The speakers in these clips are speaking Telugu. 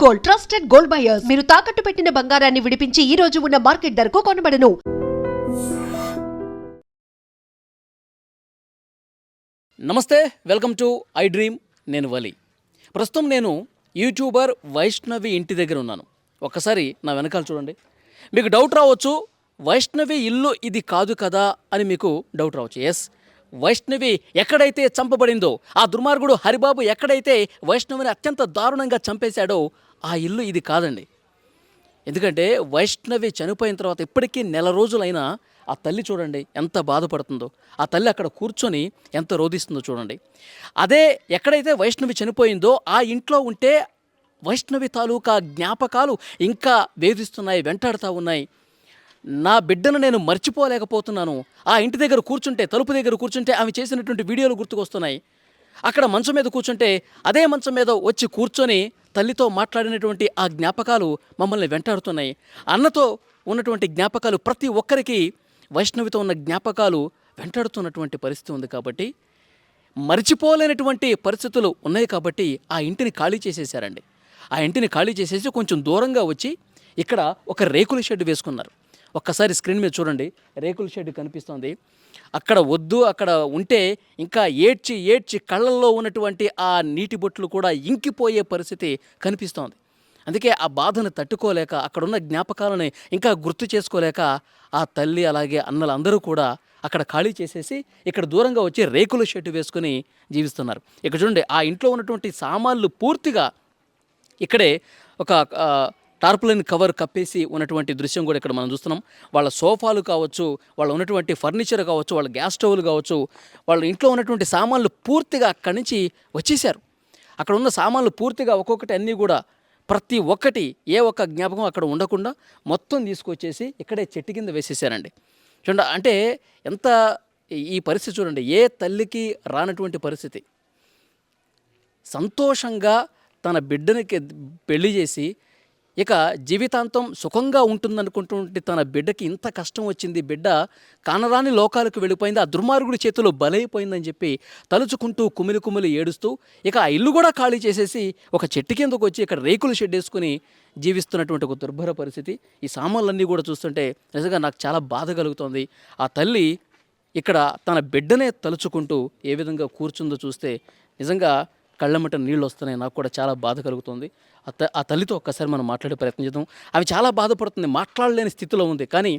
Gold, trusted gold buyers. మీరు తాకట్టు పెట్టిన బంగారాన్ని విడిపించి ఈ రోజు ఉన్న మార్కెట్ ధరకు కొనబడను. నమస్తే, వెల్కమ్ టు ఐ డ్రీమ్. నేను వలి. ప్రస్తుతం నేను యూట్యూబర్ వైష్ణవి ఇంటి దగ్గర ఉన్నాను. ఒక్కసారి నా వెనకాల చూడండి. మీకు డౌట్ రావచ్చు, వైష్ణవి ఇల్లు ఇది కాదు కదా అని మీకు డౌట్ రావచ్చు. ఎస్, వైష్ణవి ఎక్కడైతే చంపబడిందో, ఆ దుర్మార్గుడు హరిబాబు ఎక్కడైతే వైష్ణవిని అత్యంత దారుణంగా చంపేశాడో ఆ ఇల్లు ఇది కాదండి. ఎందుకంటే వైష్ణవి చనిపోయిన తర్వాత ఇప్పటికీ నెల రోజులైనా ఆ తల్లి చూడండి ఎంత బాధపడుతుందో. ఆ తల్లి అక్కడ కూర్చొని ఎంత రోధిస్తుందో చూడండి. అదే ఎక్కడైతే వైష్ణవి చనిపోయిందో ఆ ఇంట్లో ఉంటే వైష్ణవి తాలూకా జ్ఞాపకాలు ఇంకా వేధిస్తున్నాయి, వెంటాడుతూ ఉన్నాయి. నా బిడ్డను నేను మర్చిపోలేకపోతున్నాను. ఆ ఇంటి దగ్గర కూర్చుంటే, తలుపు దగ్గర కూర్చుంటే ఆమె చేసినటువంటి వీడియోలు గుర్తుకొస్తున్నాయి. అక్కడ మంచం మీద కూర్చుంటే అదే మంచం మీద వచ్చి కూర్చొని తల్లితో మాట్లాడినటువంటి ఆ జ్ఞాపకాలు మమ్మల్ని వెంటాడుతున్నాయి. అన్నతో ఉన్నటువంటి జ్ఞాపకాలు, ప్రతి ఒక్కరికి వైష్ణవితో ఉన్న జ్ఞాపకాలు వెంటాడుతున్నటువంటి పరిస్థితి ఉంది. కాబట్టి మర్చిపోలేనటువంటి పరిస్థితులు ఉన్నాయి. కాబట్టి ఆ ఇంటిని ఖాళీ చేసేసారండి. ఆ ఇంటిని ఖాళీ చేసేసి కొంచెం దూరంగా వచ్చి ఇక్కడ ఒక రేకుల షెడ్ వేసుకున్నారు. ఒక్కసారి స్క్రీన్ మీద చూడండి, రేకుల షెడ్ కనిపిస్తుంది. అక్కడ వద్దు, అక్కడ ఉంటే ఇంకా ఏడ్చి ఏడ్చి కళ్ళల్లో ఉన్నటువంటి ఆ నీటి బొట్లు కూడా ఇంకిపోయే పరిస్థితి కనిపిస్తోంది. అందుకే ఆ బాధను తట్టుకోలేక, అక్కడున్న జ్ఞాపకాలను ఇంకా గుర్తు చేసుకోలేక ఆ తల్లి అలాగే అన్నలు అందరూ కూడా అక్కడ ఖాళీ చేసేసి ఇక్కడ దూరంగా వచ్చి రేకుల షెడ్ వేసుకుని జీవిస్తున్నారు. ఇక్కడ చూడండి, ఆ ఇంట్లో ఉన్నటువంటి సామాన్లు పూర్తిగా ఇక్కడే ఒక టార్పులైన్ కవర్ కప్పేసి ఉన్నటువంటి దృశ్యం కూడా ఇక్కడ మనం చూస్తున్నాం. వాళ్ళ సోఫాలు కావచ్చు, వాళ్ళ ఉన్నటువంటి ఫర్నిచర్ కావచ్చు, వాళ్ళ గ్యాస్ స్టవ్లు కావచ్చు, వాళ్ళ ఇంట్లో ఉన్నటువంటి సామాన్లు పూర్తిగా అక్కడి నుంచి వచ్చేసారు. అక్కడ ఉన్న సామాన్లు పూర్తిగా ఒక్కొక్కటి అన్నీ కూడా ప్రతి ఒక్కటి ఏ ఒక్క జ్ఞాపకం అక్కడ ఉండకుండా మొత్తం తీసుకొచ్చేసి ఇక్కడే చెట్టు కింద వేసేసారండి. చూడండి, అంటే ఎంత ఈ పరిస్థితి చూడండి, ఏ తల్లికి రానటువంటి పరిస్థితి. సంతోషంగా తన బిడ్డనికి పెళ్లి చేసి ఇక జీవితాంతం సుఖంగా ఉంటుందనుకుంటుంటే తన బిడ్డకి ఇంత కష్టం వచ్చింది, బిడ్డ కానరాని లోకాలకు వెళ్ళిపోయింది, ఆ దుర్మార్గుడి చేతిలో బలైపోయిందని చెప్పి తలుచుకుంటూ కుమిలి కుమిలి ఏడుస్తూ ఇక ఆ ఇల్లు కూడా ఖాళీ చేసేసి ఒక చెట్టు కిందకు వచ్చి ఇక్కడ రేకులు షెడ్ వేసుకుని జీవిస్తున్నటువంటి ఒక దుర్భర పరిస్థితి. ఈ సామాన్లన్నీ కూడా చూస్తుంటే నిజంగా నాకు చాలా బాధ కలుగుతోంది. ఆ తల్లి ఇక్కడ తన బిడ్డనే తలుచుకుంటూ ఏ విధంగా కూర్చుందో చూస్తే నిజంగా కళ్ళమట నీళ్ళు వస్తున్నాయి. నాకు కూడా చాలా బాధ కలుగుతుంది. ఆ తల్లితో ఒక్కసారి మనం మాట్లాడే ప్రయత్నం చేద్దాం. ఆమె చాలా బాధపడుతుంది, మాట్లాడలేని స్థితిలో ఉంది. కానీ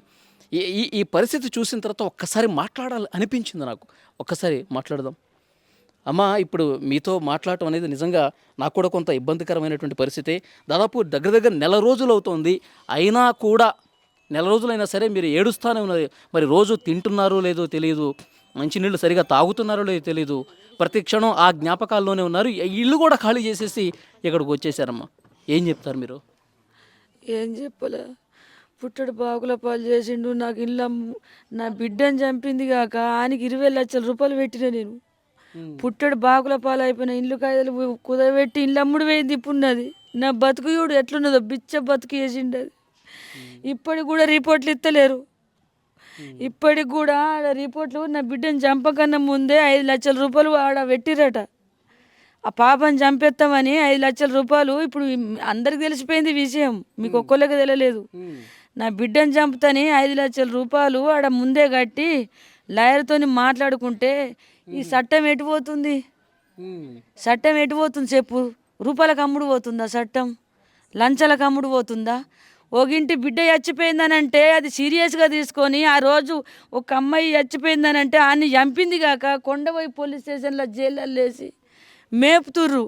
ఈ పరిస్థితి చూసిన తర్వాత ఒక్కసారి మాట్లాడాలి అనిపించింది నాకు. ఒక్కసారి మాట్లాడదాం. అమ్మ, ఇప్పుడు మీతో మాట్లాడటం అనేది నిజంగా నాకు కూడా కొంత ఇబ్బందికరమైనటువంటి పరిస్థితి. దాదాపు దగ్గర నెల రోజులు అవుతుంది. అయినా కూడా నెల రోజులైనా సరే మీరు ఏడుస్తూనే ఉన్నది. మరి రోజు తింటున్నారో లేదో తెలియదు, మంచినీళ్ళు సరిగా తాగుతున్నారో లేదో తెలియదు, ప్రతి క్షణం ఆ జ్ఞాపకాల్లోనే ఉన్నారు. ఇల్లు కూడా ఖాళీ చేసేసి ఇక్కడికి వచ్చేసారమ్మా. ఏం చెప్తారు మీరు? ఏం చెప్పలే, పుట్టడు బాగుల పాలు చేసిండు, నాకు ఇల్లు నా బిడ్డని చంపింది కాక ఆయనకి 20 లక్షల రూపాయలు పెట్టిన నేను. పుట్టడు బాగుల పాలు అయిపోయిన ఇల్లు కాయలు కుదబెట్టి ఇల్లు అమ్ముడు వేయింది. ఇప్పుడున్నది నా బతుకు చూడు ఎట్లున్నదో, బిచ్చ బతుకు చేసిండు అది. ఇప్పటికి కూడా రిపోర్ట్లు ఇస్తలేరు. ఇప్పటికి కూడా ఆడ రిపోర్ట్లు నా బిడ్డని చంపకన్నా ముందే 5 లక్షల రూపాయలు ఆడ పెట్టిరట. ఆ పాపని చంపేస్తామని 5 లక్షల రూపాయలు. ఇప్పుడు అందరికి తెలిసిపోయింది విషయం, మీకు ఒక్కళ్ళకి తెలియలేదు. నా బిడ్డని చంపుతాని 5 లక్షల రూపాయలు ఆడ ముందే కట్టి లాయర్తో మాట్లాడుకుంటే ఈ చట్టం ఎటు పోతుంది? చట్టం ఎటు పోతుంది చెప్పు? రూపాయలకు అమ్ముడు పోతుందా చట్టం? లంచాలకు అమ్ముడు పోతుందా? ఒగింటి బిడ్డ చచ్చిపోయిందనంటే అది సీరియస్గా తీసుకొని ఆ రోజు ఒక అమ్మాయి చచ్చిపోయిందనంటే ఆయన్ని చంపింది కాక కొండపోయి పోలీస్ స్టేషన్లో జైల్లో వేసి మేపుతుర్రు.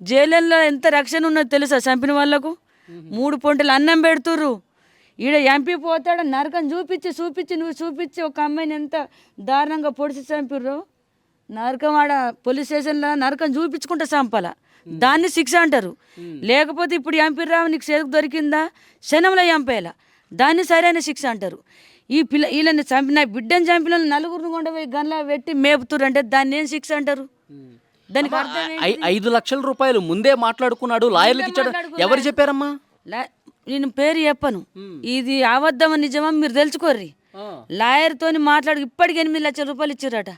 జైళ్ళల్లో ఎంత రక్షణ ఉన్నదో తెలుసా? చంపిన వాళ్ళకు 3 పొంటలు అన్నం పెడుతుర్రు. ఈడ ఎంపీ పోతాడు నరకం చూపించి ఒక అమ్మాయిని ఎంత దారుణంగా పొడిచి చంపిర్రు. నరకం ఆడ పోలీస్ స్టేషన్లో నరకం చూపించుకుంటే చంపాల, దాన్ని శిక్ష అంటారు. లేకపోతే ఇప్పుడు ఎంపీ రావు నీకు చేతికి దొరికిందా, క్షణంలో చంపేయాల, దాన్ని సరైన శిక్ష అంటారు. వీళ్ళని చంపిన బిడ్డని చంపిన 4 కొండపోయి గన్లా పెట్టి మేపుతురు అంటే దాన్ని ఏం శిక్ష అంటారు? దానికి 5 లక్షల రూపాయలు ముందే మాట్లాడుకున్నాడు, లాయర్లకు ఇచ్చాడు. ఎవరు చెప్పారమ్మా? నేను పేరు చెప్పను, ఇది అబద్ధమా నిజమా మీరు తెలుసుకోర్రి. లాయర్తో మాట్లాడు. ఇప్పటికి 8 లక్షల రూపాయలు ఇచ్చిరట.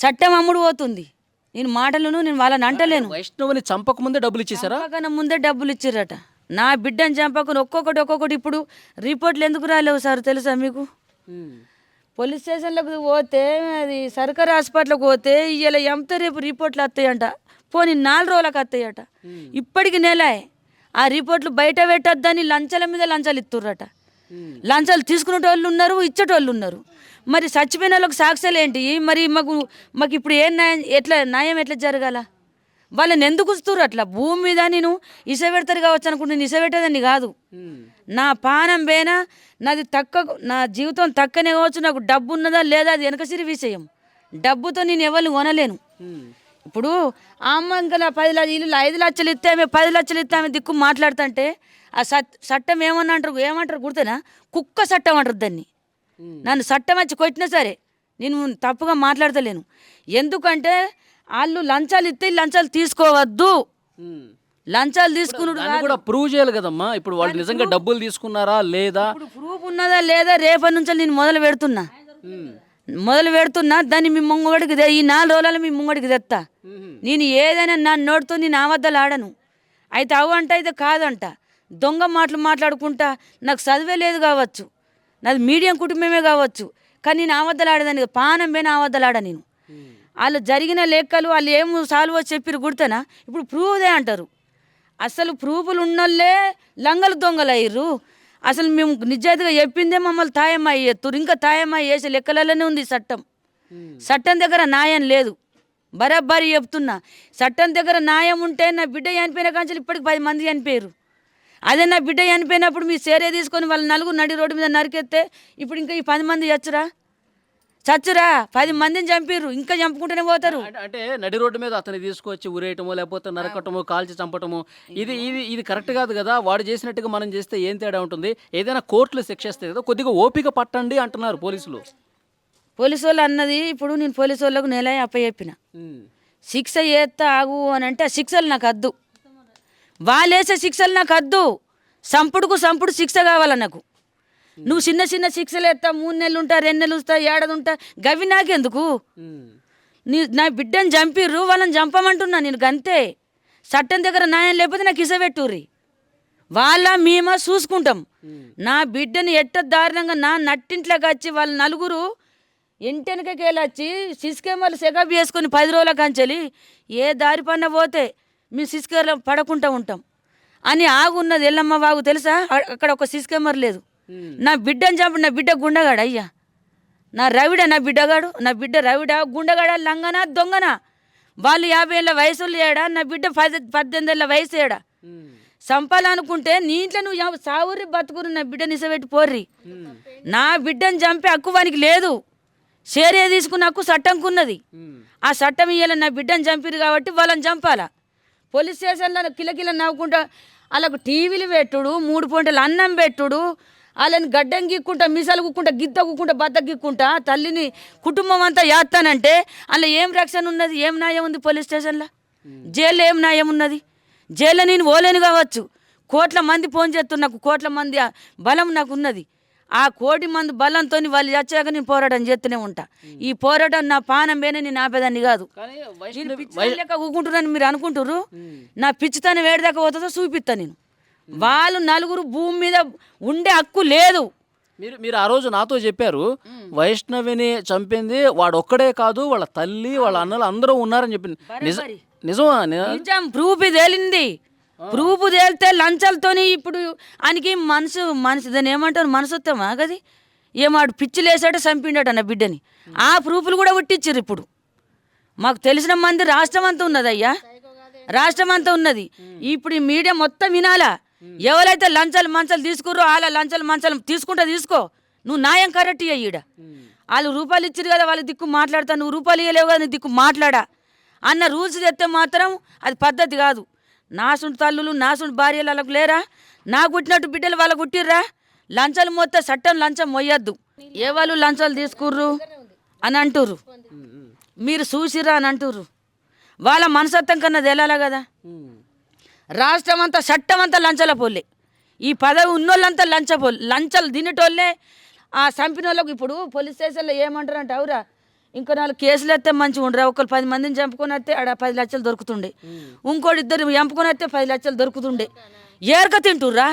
చట్టం అమ్ముడు పోతుంది. నేను మాటలను నేను వాళ్ళని అంటలేను. వైష్ణవిని చంపక ముందే డబ్బులు ఇచ్చేసారా? చంపకన్నా ముందే డబ్బులు ఇచ్చిర్రట. నా బిడ్డని చంపకుండా ఒక్కొక్కటి ఇప్పుడు రిపోర్ట్లు ఎందుకు రాలేవు సార్ తెలుసా మీకు? పోలీస్ స్టేషన్లకు పోతే అది సర్కారు హాస్పిటల్కి పోతే ఇలా ఎంత రేపు రిపోర్ట్లు వస్తాయంట. పోనీ 4 రోజులకు వస్తాయట. ఇప్పటికి నెలే ఆ రిపోర్ట్లు బయట పెట్టొద్దని లంచాల మీద లంచాలు ఇస్తుర్రట. లంచాలు తీసుకునేటోళ్ళు ఉన్నారు, ఇచ్చేటోళ్ళు ఉన్నారు. మరి చచ్చిపోయిన వాళ్ళకి సాక్ష్యాలు ఏంటి? మరి మాకు ఇప్పుడు ఏం న్యాయం ఎట్లా జరగాల? వాళ్ళని ఎందుకు వస్తుర్రు అట్లా? భూమి మీద నేను ఇసబెడతారు కావచ్చు అనుకుంటే నేను ఇసబెట్టేదాన్ని కాదు. నా పానం పోయినా నాది నా జీవితం తక్కనే కావచ్చు. నాకు డబ్బు ఉన్నదా లేదా అది వెనకసిరి విషయం. డబ్బుతో నేను ఎవరిని కొనలేను. ఇప్పుడు ఆ అమ్మ ఇంకా 10 లక్షలు ఇల్లు 5 లక్షలు ఇస్తే ఆమె 10 లక్షలు ఇస్తే ఆమె దిక్కు మాట్లాడుతుంటే ఆ చట్టం ఏమంటారు గుర్తునా? కుక్క చట్టం అంటారు దాన్ని. నన్ను చట్టం వచ్చి కొట్టినా సరే నేను తప్పుగా మాట్లాడతలేను. ఎందుకంటే వాళ్ళు లంచాలు ఇస్తే లంచాలు తీసుకోవద్దు. లంచాలు తీసుకున్నాడు కూడా ప్రూవ్ చేయాలి కదమ్మా. ఇప్పుడు వాళ్ళు నిజంగా డబ్బులు తీసుకున్నారా లేదా? ఇప్పుడు ప్రూఫ్ ఉన్నదా లేదా రేపటి నుంచి నేను మొదలు పెడుతున్నా దాన్ని మీ ముంగడికి ఈ 4 రోజులలో మీ ముంగడికి తెస్తా. నేను ఏదైనా నా నోటితో నేను ఆవద్దలు ఆడను. అయితే అవంట అయితే కాదంట. దొంగ మాటలు మాట్లాడుకుంటా నాకు చదివే లేదు కావచ్చు, నాది మీడియం కుటుంబమే కావచ్చు, కానీ నేను ఆవద్దలు ఆడేదాన్ని పానం పోయిన ఆవద్దలు ఆడ. నేను వాళ్ళు జరిగిన లెక్కలు వాళ్ళు ఏం సాల్వ్ చెప్పిరు గుర్తేనా? ఇప్పుడు ప్రూఫ్దే అంటారు. అసలు ప్రూఫ్లు ఉన్నోళ్ళే లంగలు దొంగలు అయ్యారు. అసలు మేము నిజాయితీగా చెప్పిందే మమ్మల్ని తాయమ్మాయి ఎత్తురు. ఇంకా తాయమ్మాయి వేసే లెక్కలలోనే ఉంది చట్టం దగ్గర న్యాయం లేదు. బరాబరి చెప్తున్నా, చట్టం దగ్గర న్యాయం ఉంటే నా బిడ్డ చనిపోయిన కాంచెలు ఇప్పటికి 10 మంది చనిపోయారు. అదే నా బిడ్డ చనిపోయినప్పుడు మీ సేరే తీసుకొని వాళ్ళు 4 నడి రోడ్డు మీద నరికెత్తే ఇప్పుడు ఇంకా ఈ 10 మంది చచ్చురా 10 మందిని చంపిర్రు, ఇంకా చంపుకుంటూనే పోతారు. అంటే నడి రోడ్డు మీద అతన్ని తీసుకొచ్చి ఉరేయటమో లేకపోతే నరకటమో కాల్చి చంపటము ఇది కరెక్ట్ కాదు కదా. వాడు చేసినట్టుగా మనం చేస్తే ఏం తేడా ఉంటుంది? ఏదైనా కోర్టులో శిక్షిస్తే కదా, కొద్దిగా ఓపిక పట్టండి అంటున్నారు పోలీసులు. పోలీసు వాళ్ళు అన్నది ఇప్పుడు నేను పోలీసు వాళ్ళకు నెల అప్పచెప్పిన. శిక్ష చేస్తా ఆగు అని అంటే ఆ శిక్షలు నాకు వద్దు. వాళ్ళు వేసే శిక్షలు నాకు వద్దు. సంపుడు శిక్ష కావాల నాకు. నువ్వు చిన్న శిక్షలు ఎత్తా 3 నెలలు ఉంటా 2 నెలలు ఉంటా 7 ఉంటా గవి నాకెందుకు? నా బిడ్డని చంపిర్రు, వాళ్ళని చంపమంటున్నా నేను గంతే. చట్టం దగ్గర న్యాయం లేకపోతే నాకు ఇసబెట్టుర్రి. మేమా చూసుకుంటాం. నా బిడ్డని ఎట్ట దారుణంగా నా నట్టింట్లోకి వచ్చి వాళ్ళ 4 ఇంటెనకకి వెళ్ళొచ్చి సిస్కెమర్లు సెకప్ చేసుకొని 10 రోజుల కంచెలి ఏ దారి పన్న పోతే మేము సిస్కెమర్లు పడకుండా ఉంటాం అని ఆగున్నది. ఎల్లమ్మ వాగు తెలుసా? అక్కడ ఒక సిస్కెమర్ లేదు. నా బిడ్డని చంపి నా బిడ్డ గుండగాడు అయ్యా. నా బిడ్డ రవిడ గుండగాడ లంగనా దొంగనా? వాళ్ళు 50 ఏళ్ళ వయసు ఏడా, నా బిడ్డ 18 ఏళ్ళ వయసు ఏడా? చంపాలనుకుంటే నీ ఇంట్లో నువ్వు సావురి బతుకురు నా బిడ్డని ఇసబెట్టి పోర్రి. నా బిడ్డని చంపే హక్కు వానికి లేదు. షేరే తీసుకున్న హక్కు చట్టంకున్నది. ఆ చట్టం ఇయ్యాల నా బిడ్డని చంపిరు కాబట్టి వాళ్ళని చంపాలా. పోలీస్ స్టేషన్లో కిలకిల నవ్వుకుంటా వాళ్ళకు టీవీలు పెట్టుడు, 3 పూటలు అన్నం పెట్టుడు, వాళ్ళని గడ్డం గీక్కుంటా మిసాలు గుక్కుంటా గిద్ద గుక్కుంటా బద్ద గీక్కుంటా తల్లిని కుటుంబం అంతా చేస్తానంటే అందులో ఏం రక్షణ ఉన్నది? ఏం న్యాయం ఉంది పోలీస్ స్టేషన్లో? జైల్లో ఏం న్యాయం ఉన్నది? జైల్లో నేను పోలేను కావచ్చు, కోట్ల మంది ఫోన్ చేస్తున్నారు, నాకు కోట్ల మంది బలం నాకు ఉన్నది. ఆ 1 కోటి మంది బలంతో వాళ్ళు చచ్చాక నేను పోరాటం చేస్తూనే ఉంటా. ఈ పోరాటం నా పానం పోయినా నేను ఆపేదాన్ని కాదు. లెక్క ఊకుంటున్నాను మీరు అనుకుంటుర్రు. నా పిచ్చితనం వేడిదాకా పోతుందో చూపిస్తా నేను. వాళ్ళు 4 భూమి మీద ఉండే హక్కు లేదు. మీరు ఆ రోజు నాతో చెప్పారు వైష్ణవిని చంపింది వాడు ఒక్కడే కాదు, వాళ్ళ తల్లి వాళ్ళ అన్నలు అందరూ ఉన్నారని చెప్పింది. నిజమా? నిజం. ప్రూఫ్ తేలింది. ప్రూఫ్ తేలితే లంచాలతోని ఇప్పుడు ఆయనకి మనసు దాన్ని ఏమంటారు? మనసొత్తామా కది? ఏమాడు పిచ్చి లేసాట చంపిండట నా బిడ్డని. ఆ ప్రూఫ్లు కూడా పుట్టించారు. ఇప్పుడు మాకు తెలిసిన మంది రాష్ట్రం అంతా ఉన్నది అయ్యా, రాష్ట్రం అంతా ఉన్నది. ఇప్పుడు ఈ మీడియా మొత్తం వినాలా. ఎవరైతే మంచాలు తీసుకుర్రో వాళ్ళ మంచాలు తీసుకో, నువ్వు న్యాయం కరెక్ట్ ఈడ. వాళ్ళు రూపాయలు ఇచ్చారు కదా, వాళ్ళ దిక్కు మాట్లాడతా, నువ్వు రూపాయలు ఇవ్వలేవు కదా నీ దిక్కు మాట్లాడా అన్న రూల్స్ తెస్తే మాత్రం అది పద్ధతి కాదు. నాసుంటి తల్లులు నాసుంటి భార్యలు వాళ్ళకు లేరా? నా కుట్టినట్టు బిడ్డలు వాళ్ళకు కుట్టిర్రా? లంచాలు మోస్తే చట్టం లంచం మొయ్యద్దు. ఏ వాళ్ళు లంచాలు తీసుకుర్రు అని అంటుర్రు, మీరు చూసిర్రా అని అంటుర్రు. వాళ్ళ మనసత్వం కన్నా తేలాలా కదా. రాష్ట్రం అంతా చట్టం అంతా లంచాల పోలే. ఈ పదవి ఉన్నోళ్ళంతా లంచాలు తినేటోళ్ళే. ఆ చంపిన వాళ్ళకు ఇప్పుడు పోలీస్ స్టేషన్లో ఏమంటారు అంటే అవురా ఇంకా 4 కేసులు వస్తే మంచిగా ఉండరా. ఒకరు 10 మందిని చంపుకొని వస్తే ఆడ 10 లక్షలు దొరుకుతుండే, ఇంకోటి 2 చంపుకొని వస్తే 10 లక్షలు దొరుకుతుండే. ఏరక తింటుర్రా.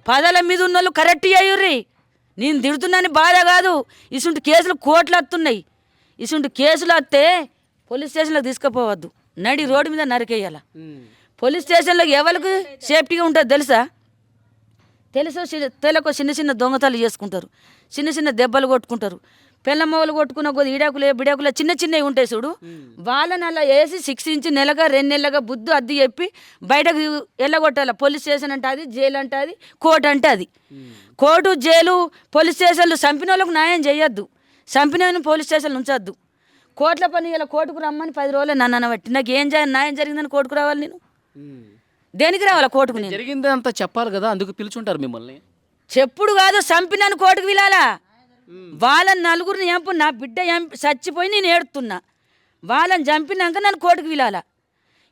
పదాల మీద ఉన్న వాళ్ళు కరెక్ట్ అయ్యుర్రి. నేను తిడుతున్నాను బాధ కాదు. ఇసుంటి కేసులు కోట్లు వస్తున్నాయి. ఇసుంటి కేసులు వస్తే పోలీస్ స్టేషన్లోకి తీసుకుపోవద్దు, నడి రోడ్డు మీద నరికేయాల. పోలీస్ స్టేషన్లో ఎవరికి సేఫ్టీగా ఉంటుంది తెలుసా? తెలకు చిన్న చిన్న దొంగతనాలు చేసుకుంటారు, చిన్న చిన్న దెబ్బలు కొట్టుకుంటారు. పిల్లమ్మలు కొట్టుకున్న కొద్ది ఈడాకులే బిడాకులే చిన్న చిన్నవి ఉంటాయి చూడు, వాళ్ళని అలా వేసి శిక్షించి నెలగా 2 నెలలుగా బుద్ధి అద్ది చెప్పి బయటకు వెళ్ళగొట్టాలి. పోలీస్ స్టేషన్ అంటే అది, జైలు అంటే అది, కోర్టు అంటే అది. కోర్టు, జైలు, పోలీస్ స్టేషన్లు చంపిన వాళ్ళకు న్యాయం చేయొద్దు, చంపిన పోలీస్ స్టేషన్లు ఉంచొద్దు. కోర్టుల పని ఇలా కోర్టుకు రమ్మని 10 రోజులు నన్ను అనబట్టి నాకు న్యాయం జరిగిందని కోర్టుకు రావాలి. నేను దేనికి రావాలా కోర్టుకు? నేను జరిగింది అంతా చెప్పాలి కదా, అందుకు పిలుచుంటారు మిమ్మల్ని. చెప్పుడు కాదు, చంపినాను కోర్టుకు వెళ్ళాలా. వాళ్ళని నలుగురిని చంపు, నా బిడ్డ చచ్చిపోయి నేను ఏడుతున్నా. వాళ్ళని చంపినాక నన్ను కోర్టుకు వెళ్ళాలా.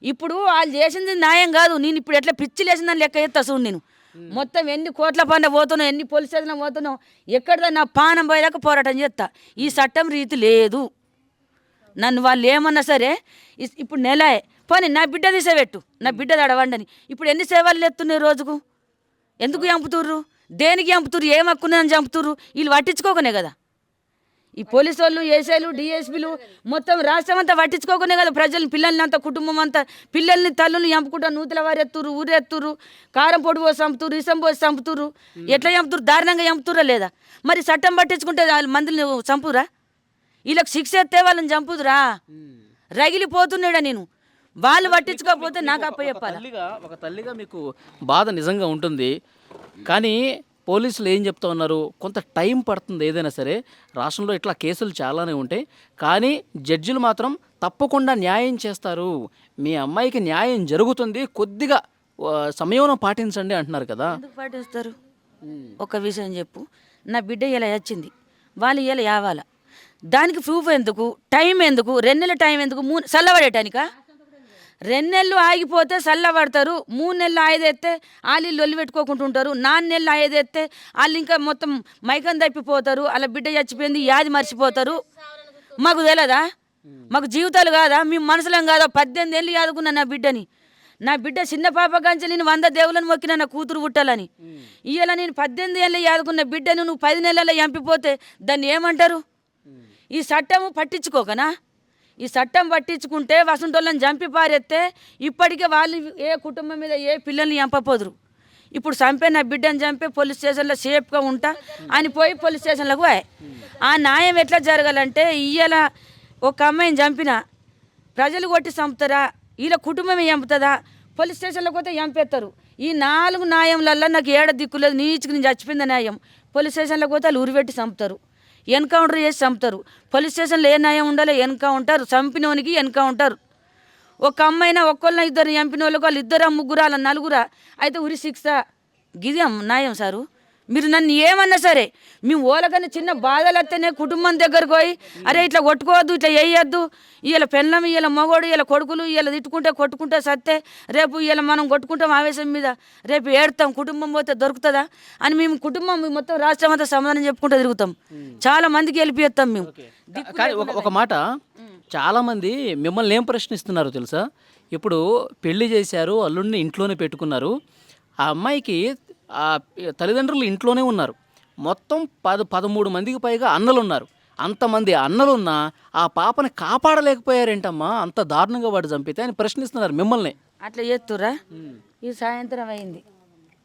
ఇప్పుడు వాళ్ళు చేసింది న్యాయం కాదు. నేను ఇప్పుడు ఎట్లా పిచ్చి లేచిందని లెక్క ఎత్తా చూడు. నేను మొత్తం ఎన్ని కోట్ల పంట పోతున్నావు, ఎన్ని పోలీస్ స్టేషన్లో పోతున్నావు, ఎక్కడ నా పానం పోయేదాకా పోరాటం చేస్తా. ఈ చట్టం రీతి లేదు. నన్ను వాళ్ళు ఏమన్నా సరే ఇప్పుడు నెలే పోనీ నా బిడ్డ తీసేపెట్టు, నా బిడ్డ దడవండని. ఇప్పుడు ఎన్ని సేవలు ఎత్తున్నాయి రోజుకు? ఎందుకు చంపుతుర్రు? దేనికి చంపుతుర్రు? ఏం హక్కుని చంపుతుర్రు? వీళ్ళు పట్టించుకోకనే కదా. ఈ పోలీసు వాళ్ళు, ఏసైలు, డిఎస్పీలు మొత్తం రాష్ట్రం అంతా పట్టించుకోకనే కదా ప్రజల్ని, పిల్లల్ని అంతా, కుటుంబం అంతా, పిల్లల్ని తల్లుని చంపుకుంటా నూతుల వారు ఎత్తురు, ఊరెత్తురు, కారం పొడి పోసి చంపుతురు, ఇసం పోసి చంపుతురు. ఎట్లా చంపుతురు? దారుణంగా చంపుతురా లేదా? మరి చట్టం పట్టించుకుంటే మందిని చంపురా? వీళ్ళకి శిక్ష ఎత్తే వాళ్ళని చంపుదురా? రగిలిపోతున్నాడా నేను. వాళ్ళు పట్టించుకోకపోతే నాకు అప్ప చెప్పాలి. ఒక తల్లిగా మీకు బాధ నిజంగా ఉంటుంది. కానీ పోలీసులు ఏం చెప్తా ఉన్నారు, కొంత టైం పడుతుంది ఏదైనా సరే. రాష్ట్రంలో ఇట్లా కేసులు చాలానే ఉంటాయి, కానీ జడ్జిలు మాత్రం తప్పకుండా న్యాయం చేస్తారు. మీ అమ్మాయికి న్యాయం జరుగుతుంది, కొద్దిగా సమయం పాటించండి అంటున్నారు కదా. ఎందుకు పాటిస్తారు? ఒక విషయం చెప్పు, నా బిడ్డ ఇలా వచ్చింది, వాళ్ళు ఇలా యావాలా, దానికి ప్రూఫ్ ఎందుకు? టైం ఎందుకు? 2 నెలల టైం ఎందుకు? చల్లబడేటానికా? 2 నెలలు ఆగిపోతే చల్లబడతారు, 3 నెలలు ఆయుధెత్తే వాళ్ళు లొల్లి పెట్టుకోకుండా ఉంటారు, 4 నెలలు ఆయుధెత్తే వాళ్ళు ఇంకా మొత్తం మైకం తప్పిపోతారు, అలా బిడ్డ చచ్చిపోయింది యాది మర్చిపోతారు. మాకు తెలియదా? మాకు జీవితాలు కాదా? మేము మనసులం కాదా? 18 ఏళ్ళు యాదుకున్నా నా బిడ్డని. నా బిడ్డ చిన్న పాప కంచె నేను 100 దేవులను మొక్కిన నా కూతురు పుట్టాలని. ఇవాళ నేను 18 ఏళ్ళు యాదుకున్న బిడ్డను నువ్వు 10 నెలల్లో చంపిపోతే దాన్ని ఏమంటారు? ఈ చట్టము పట్టించుకోకనా? ఈ చట్టం పట్టించుకుంటే వసంటోళ్ళని చంపి పారెత్తే ఇప్పటికే వాళ్ళు ఏ కుటుంబం మీద ఏ పిల్లల్ని చంపపోదురు. ఇప్పుడు చంపే నా బిడ్డను చంపే పోలీస్ స్టేషన్లో సేఫ్గా ఉంటా అని పోయి పోలీస్ స్టేషన్లకు పోయి ఆ న్యాయం ఎట్లా జరగాలంటే, ఇయ్యాల ఒక అమ్మాయిని చంపిన ప్రజలు కొట్టి చంపుతారా? వీళ్ళ కుటుంబమే చంపుతుందా? పోలీస్ స్టేషన్లోకి పోతే చంపేస్తారు. ఈ 4 న్యాయంలల్లో నాకు ఏడ దిక్కులేదు. నీచుకు నేను చచ్చిపోయింది న్యాయం. పోలీస్ స్టేషన్లోకి పోతే వాళ్ళు ఉరిపెట్టి చంపుతారు, ఎన్కౌంటర్ చేసి చంపుతారు. పోలీస్ స్టేషన్లో ఏ న్యాయం ఉండాలో ఎన్కౌంటర్, చంపినోనికి ఎన్కౌంటర్. ఒక అమ్మాయినా ఒక్కళ్ళ 2 చంపిన వాళ్ళకు వాళ్ళు 2 3 అలా 4 అయితే ఉరి శిక్ష. గిది న్యాయం సారు? మీరు నన్ను ఏమన్నా సరే, మేము ఓలకన్నా చిన్న బాధలు వస్తేనే కుటుంబం దగ్గరకు పోయి అరే ఇట్లా కొట్టుకోవద్దు, ఇట్లా వేయద్దు, ఇవాళ పెళ్ళం, ఇవాళ మగోడు, ఇవాళ కొడుకులు, ఇవాళ తిట్టుకుంటే కొట్టుకుంటే సత్తే, రేపు ఇవాళ మనం కొట్టుకుంటాం ఆవేశం మీద, రేపు ఏడతాం, కుటుంబం పోతే దొరుకుతుందా అని మేము కుటుంబం మొత్తం రాష్ట్రం అంతా సమాధానం చెప్పుకుంటూ తిరుగుతాం. చాలా మందికి వెళ్ళిపోతాం మేము. కానీ ఒక మాట, చాలామంది మిమ్మల్ని ఏం ప్రశ్నిస్తున్నారు తెలుసా? ఇప్పుడు పెళ్లి చేశారు, అల్లుడిని ఇంట్లోనే పెట్టుకున్నారు, ఆ అమ్మాయికి ఆ తల్లిదండ్రులు ఇంట్లోనే ఉన్నారు, మొత్తం 13 మందికి పైగా అన్నలు ఉన్నారు. అంతమంది అన్నలున్నా ఆ పాపని కాపాడలేకపోయారేంటమ్మా, అంత దారుణంగా వాడు చంపితే అని ప్రశ్నిస్తున్నారు మిమ్మల్ని. అట్లా చేస్తురా? ఈ సాయంత్రం అయింది,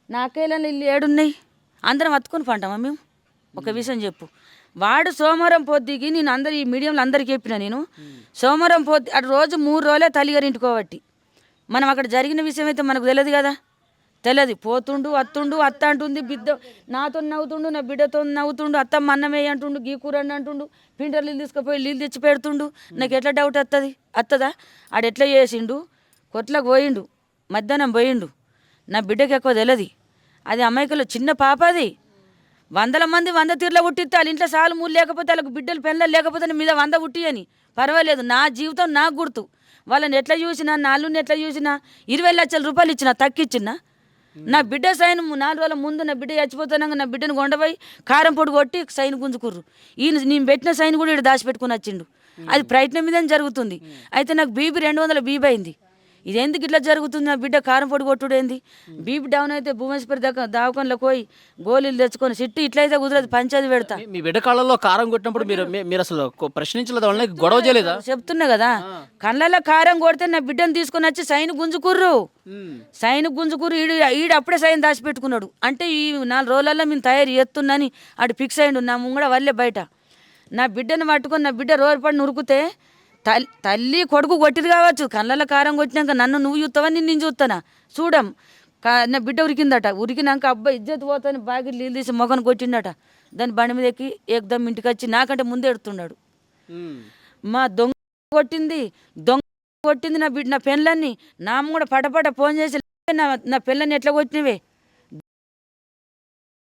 నాకేళ్ళని ఇల్లు ఏడున్నాయి, అందరం అత్తుకొని పంటామా మేము? ఒక విషయం చెప్పు. వాడు సోమవారం పొద్దుకి నేను ఈ మీడియంలో అందరికీ చెప్పిన, నేను సోమవారం పొద్దు అటు రోజు 3 రోజులే తల్లిగారు ఇంటికోబట్టి. మనం అక్కడ జరిగిన విషయం అయితే మనకు తెలియదు కదా, తెలియదు. పోతుండు, అత్త అంటుంది, బిడ్డ నాతో నవ్వుతుండు, నా బిడ్డతో నవ్వుతుండు, అత్తమ్మ అన్నమే అంటుండు, గీ కూరండి అంటుండు, పింటర్ నీళ్ళు తీసుకుపోయి నీళ్ళు తెచ్చి పెడుతుండు. నాకు ఎట్లా డౌట్ వస్తుందా? ఆడెట్లా చేసిండు? కొట్లకు పోయిండు, మధ్యాహ్నం పోయిండు, నా బిడ్డకి ఎక్కువ తెలియదు. అది అమ్మాయికలో చిన్న పాప, అది 100 మంది 100 తీర్ల పుట్టిస్తే వాళ్ళ ఇంట్లో సాలు మూలు లేకపోతే వాళ్ళకి బిడ్డలు పెళ్ళలు లేకపోతే మీద 100 పుట్టి అని పర్వాలేదు. నా జీవితం నాకు గుర్తు. వాళ్ళని ఎట్లా చూసినా, నా అల్లుని ఎట్లా చూసినా 20 లక్షల రూపాయలు ఇచ్చిన, తక్కిచ్చినా నా బిడ్డ సైన్ 4 రోజుల ముందు నా బిడ్డ చచ్చిపోతానంగా నా బిడ్డను కొండపోయి కారం పొడి కొట్టి సైన్ గుంజుకుర్రు. ఈయన నేను పెట్టిన సైన్ కూడా ఇక్కడ దాచిపెట్టుకుని వచ్చిండు. అది ప్రయత్నం మీదనే జరుగుతుంది. అయితే నాకు బీపీ 200 బీపీ అయింది. ఇది ఎందుకు ఇట్లా జరుగుతుంది? నా బిడ్డ కారం పొడి కొట్టుడు ఏంది? బీపీ డౌన్ అయితే భువనేశ్వరి దావకంలో పోయి గోళీలు తెచ్చుకొని సిట్టి ఇట్లయితే కుదరదు, పంచాయతీ పెడతా. మీ బిడ్డ కాళ్ళలో కారం కొట్టినప్పుడు మీరు అసలు ప్రశ్నించలేదు, వాళ్ళని గొడవ చేయలేదా? చెప్తున్నా కదా, కళ్ళల్లో కారం కొడితే నా బిడ్డను తీసుకొని వచ్చి సైన్ గుంజుకుర్రు. సైన్ గుంజుకుర్రు. ఈడు అప్పుడే సైన్ దాచిపెట్టుకున్నాడు. అంటే ఈ 4 రోజులలో మేము తయారు చేస్తున్నాని ఆడు ఫిక్స్ అయ్యిండు. నా ముంగడ వల్లే బయట నా బిడ్డను పట్టుకొని నా బిడ్డ రోజు పడి ఉరికితే తల్లి కొడుకు కొట్టిరు కావచ్చు, కళ్ళల్లో కారం కొట్టినాక నన్ను నువ్వు చూస్తావని నేను చూస్తానా? చూడం. నా బిడ్డ ఉరికిందట. ఉరికినాక అబ్బాయి ఇజ్జత్ పోతాని బాగా నీళ్ళు తీసి మొగను కొట్టిండట. దాని బండి మీద ఎక్కి ఏకదమ్ ఇంటికి వచ్చి నాకంటే ముందే ఎడుతున్నాడు. మా దొంగ కొట్టింది నా బిడ్డ, నా పెళ్ళన్ని. నా కూడా పటపట ఫోన్ చేసి నా పెళ్ళని ఎట్లా కొట్టినవే,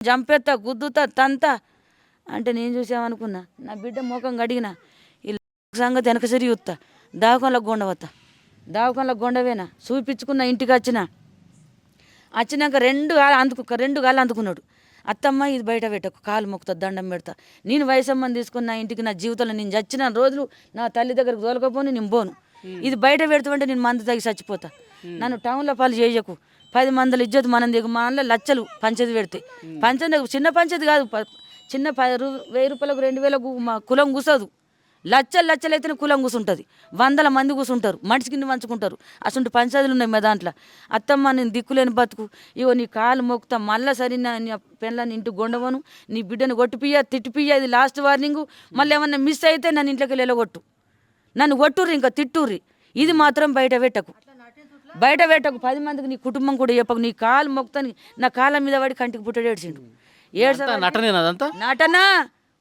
జంపెత్తా గుద్దుతా తంతా అంటే నేను చూసామనుకున్నా. నా బిడ్డ ముఖం గడిగిన సంగతి వెనక సరి చూస్తా. దావకంలో గొండవత్తా. దావకంలో గొండవేనా చూపించుకున్న. ఇంటికి వచ్చినాక 2 గాలు అందుకున్నాడు. అత్తమ్మ ఇది బయట పెట్టకు, కాలు మొక్కుతా, దండం పెడతా. నేను వయసమ్మని తీసుకుని నా ఇంటికి నా జీవితంలో నేను చచ్చిన రోజులు నా తల్లి దగ్గరకు తోలకపోని నేను పోను. ఇది బయట పెడుతుంటే నేను మందు తగ్గి చచ్చిపోతా. నన్ను టౌన్లో పాలు చేయకు. 10 మందిల ఇజ్జత్ మనం దిగు. మా అన్న లచ్చలు పంచేది పెడితే చిన్న పంచేది కాదు, చిన్న 1000 రూపాయలకు 2000కు మా కులం కూసదు. లచ్చలు అయితే కులం కూసుంటుంది. 100 మంది కూసుంటారు, మనిషికి పంచుకుంటారు. అసలు పంచాయతీలు ఉన్నాయి మా దాంట్లో. అత్తమ్మ నేను దిక్కులేని బతుకు, ఇగో నీ కాలు మొక్కుతా, మళ్ళీ సరే నీ పెళ్ళని ఇంటికి గొండవను, నీ బిడ్డను కొట్టిపియ్య తిట్టిపియ్య, ఇది లాస్ట్ వార్నింగ్. మళ్ళీ ఏమన్నా మిస్ అయితే నన్ను ఇంట్లోకి వెళ్ళగొట్టు, నన్ను కొట్టుర్రి, ఇంకా తిట్టుర్రి. ఇది మాత్రం బయట పెట్టకు. 10 మందికి నీ కుటుంబం కూడా చెప్పకు. నీ కాలు మొక్కుతాను. నా కాళ్ళ మీద పడి కంటికి పుట్టడు ఏడ్చిండు. నటన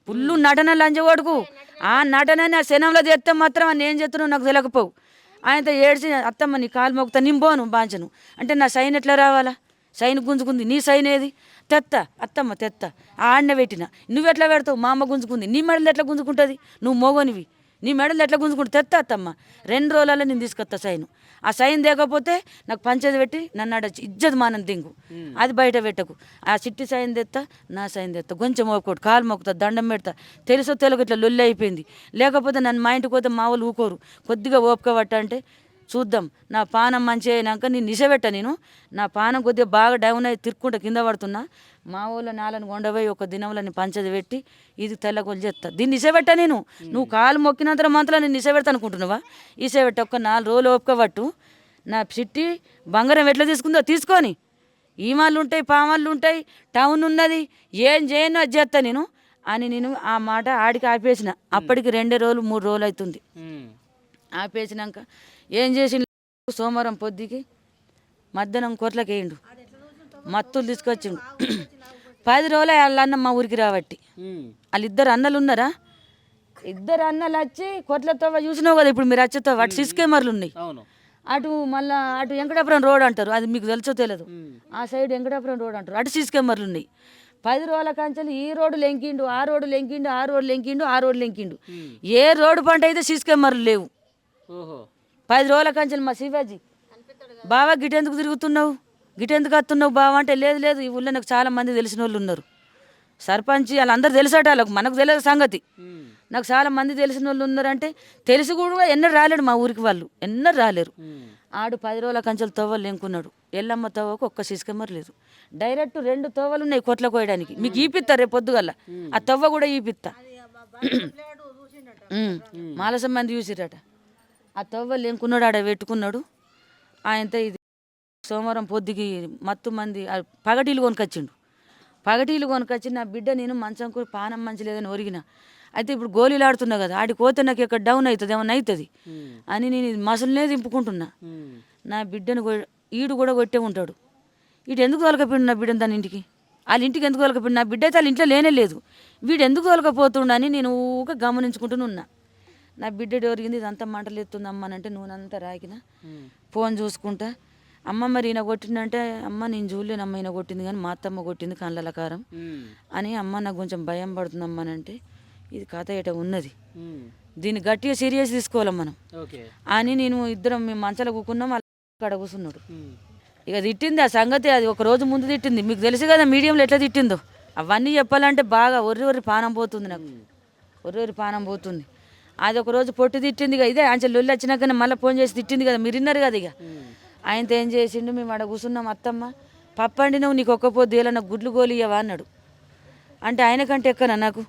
పుల్లు నటన లంజగొడుకు. ఆ నటనని ఆ శనంలో చేస్తే మాత్రం అని ఏం చేస్తున్నావు నాకు తెలియకపోవు. ఆయనతో ఏడ్చి అత్తమ్మ నీ కాలు మొక్కుతా, నింపోను బాంచను అంటే నా సైన్ ఎట్లా రావాలా? సైన్ గుంజుకుంది. నీ సైన్ ఏది? తెత్తా అత్తమ్మ తెత్తా. ఆడనే పెట్టిన. నువ్వెట్లా పెడతావు? మా అమ్మ గుంజుకుంది. నీ మెడలు ఎట్లా గుంజుకుంటుంది? నువ్వు మోగోనివి. నీ మెడలు ఎట్లా గుంజుకుంటు? తెత్తా అత్తమ్మ. 2 రోజులలో నేను తీసుకొస్తా సైను. ఆ సైన్ తేకపోతే నాకు పంచేది పెట్టి నన్ను ఆడ ఇజ్జత్ మానం దింగు. అది బయట పెట్టకు. ఆ చిట్టి సైన్ తెత్తా, నా సైన్ తెత్తా. కొంచెం మోపుకోడు, కాలు మొక్కుతా, దండం పెడతా. తెలుసో తెలుగు ఇట్లా లొల్లి అయిపోయింది. లేకపోతే నన్ను మా ఇంటికి పోతే మా వాళ్ళు ఊకోరు. కొద్దిగా ఓపిక పట్ట అంటే చూద్దాం. నా పానం మంచి అయినాక నేను నిసబెట్టా. నేను నా పానం కొద్దిగా బాగా డౌన్ అయ్యి తిరుక్కుంటా కింద పడుతున్నా. మా ఊళ్ళో 4 కొండపోయి ఒక దినంలో నేను పంచది పెట్టి ఇది తెల్లగొల్లి చేస్తా. దీన్ని నిసబెట్టా నేను. నువ్వు కాలు మొక్కినంత మంతలో నేను నిసబెడతా అనుకుంటున్నావా? ఈసబెట్ట ఒక 4 రోజులు ఓపిక పట్టు. నా చిట్టి బంగారం ఎట్లా తీసుకుందో తీసుకొని. ఈమాళ్ళు ఉంటాయి, పామాళ్ళు ఉంటాయి, టౌన్ ఉన్నది, ఏం చేయను అది చేస్తా నేను అని నేను ఆ మాట ఆడికి ఆపేసిన. అప్పటికి 2 రోజులు 3 రోజులు అవుతుంది. ఆపేసినాక ఏం చేసి సోమవారం పొద్దుకి మధ్యాహ్నం కోట్లకి వేయండు. మత్తులు తీసుకొచ్చిండు. 10 రోజులు వాళ్ళ అన్న మా ఊరికి రాబట్టి. వాళ్ళిద్దరు అన్నలు ఉన్నారా? 2 అన్నలు వచ్చి కొట్లతో చూసినావు కదా ఇప్పుడు మీరు వచ్చేతో అటు సిస్కేమర్లు ఉన్నాయి. అటు మళ్ళీ అటు వెంకటాపురం రోడ్ అంటారు, అది మీకు తెలుసో తెలియదు. ఆ సైడ్ వెంకటాపురం రోడ్ అంటారు, అటు సిస్కేమర్లు ఉన్నాయి. 10 రోజుల కంచెలు ఈ రోడ్డు లెంకిండు, ఆ రోడ్డు లెంకిండు, ఆ రోడ్డు లెంకిండు, ఆ రోడ్డు లెంకిండు. ఏ రోడ్డు పంట అయితే సిస్కేమర్లు లేవు. 10 రోజుల కంచెలు మా శివాజీ బావా గిటెందుకు తిరుగుతున్నావు, గిటెందుకు వస్తున్నావు బావా అంటే లేదు ఈ ఊళ్ళో నాకు చాలా మంది తెలిసిన వాళ్ళు ఉన్నారు. సర్పంచ్ వాళ్ళందరూ తెలుసట, వాళ్ళకు మనకు తెలియదు సంగతి. నాకు చాలా మంది తెలిసిన వాళ్ళు ఉన్నారంటే తెలిసి కూడా ఎన్నడూ రాలేడు మా ఊరికి, వాళ్ళు ఎన్నడూ రాలేరు. ఆడు 10 రోజుల కంచెలు తోవలు లెంకున్నాడు. ఎల్లమ్మ తోవకు ఒక్క సిస్కమ్మర్ లేదు. డైరెక్ట్ 2 తోవలు ఉన్నాయి కొట్ల కోయడానికి. మీకు ఈపిత్తా రేపు పొద్దుగల్లా ఆ తవ్వ కూడా ఈపిత్తా. మాలసం మంది చూసిరట. ఆ తవ్వలు లెంకున్నాడు, ఆడ పెట్టుకున్నాడు. ఆయనతో ఇది సోమవారం పొద్దుకి మత్తు మంది పగటీలు కొనుకొచ్చిండు. పగటీలు కొనుకొచ్చి నా బిడ్డ నేను మంచం కూడా పానం మంచి లేదని ఒరిగిన. అయితే ఇప్పుడు గోళీలు ఆడుతున్నా కదా, ఆడికి పోతే నాకు ఎక్కడ డౌన్ అవుతుంది ఏమన్నా అవుతుంది అని నేను మసలునే దింపుకుంటున్నా. నా బిడ్డను ఈడు కూడా కొట్టే ఉంటాడు. వీడు ఎందుకు తొలకపోయిండు నా బిడ్డను తన ఇంటికి? వాళ్ళ ఇంటికి ఎందుకు తొలకపోయిండు? నా బిడ్డ అయితే వాళ్ళ ఇంట్లో లేనే లేదు. వీడు ఎందుకు తొలకపోతుండని నేను ఊక గమనించుకుంటూనున్నా. నా బిడ్డ ఒరిగింది, ఇదంతా మంటలు ఎత్తుంది అమ్మ అంటే నూనెంతా రాకిన ఫోన్ చూసుకుంటా. అమ్మ మరి ఈయన కొట్టిందంటే అమ్మ నేను చూడలేనమ్మ ఈయన కొట్టింది కానీ మా అత్తమ్మ కొట్టింది కళ్ళల కారం అని. అమ్మ నాకు కొంచెం భయం పడుతుంది అమ్మనంటే ఇది కథ ఏట ఉన్నది, దీన్ని గట్టిగా సీరియస్ తీసుకోవాలి మనం అని నేను ఇద్దరం మేము మంచాల కూకున్నాం. అక్కడ కూర్చున్నాడు. ఇక తిట్టింది ఆ సంగతి, అది ఒక రోజు ముందు తిట్టింది. మీకు తెలుసు కదా మీడియంలో ఎట్లా తిట్టిందో. అవన్నీ చెప్పాలంటే బాగా ఒర్రి పానం పోతుంది నాకు, ఒర్రి పానం పోతుంది. అది ఒక రోజు పొట్టి తిట్టింది. ఇక ఇదే అంచె లొల్లి వచ్చినాకనే మళ్ళీ ఫోన్ చేసి తిట్టింది కదా, మీరు విన్నారు కదా. ఇక ఆయనతో ఏం చేసిండు, మేము ఆడ కూర్చున్నాం, అత్తమ్మ పప్పండి నువ్వు నీకు ఒక్క పొద్దు ఏలన్నా గుడ్లు గోలియవా అన్నాడు. అంటే ఆయనకంటే ఎక్కనా నాకు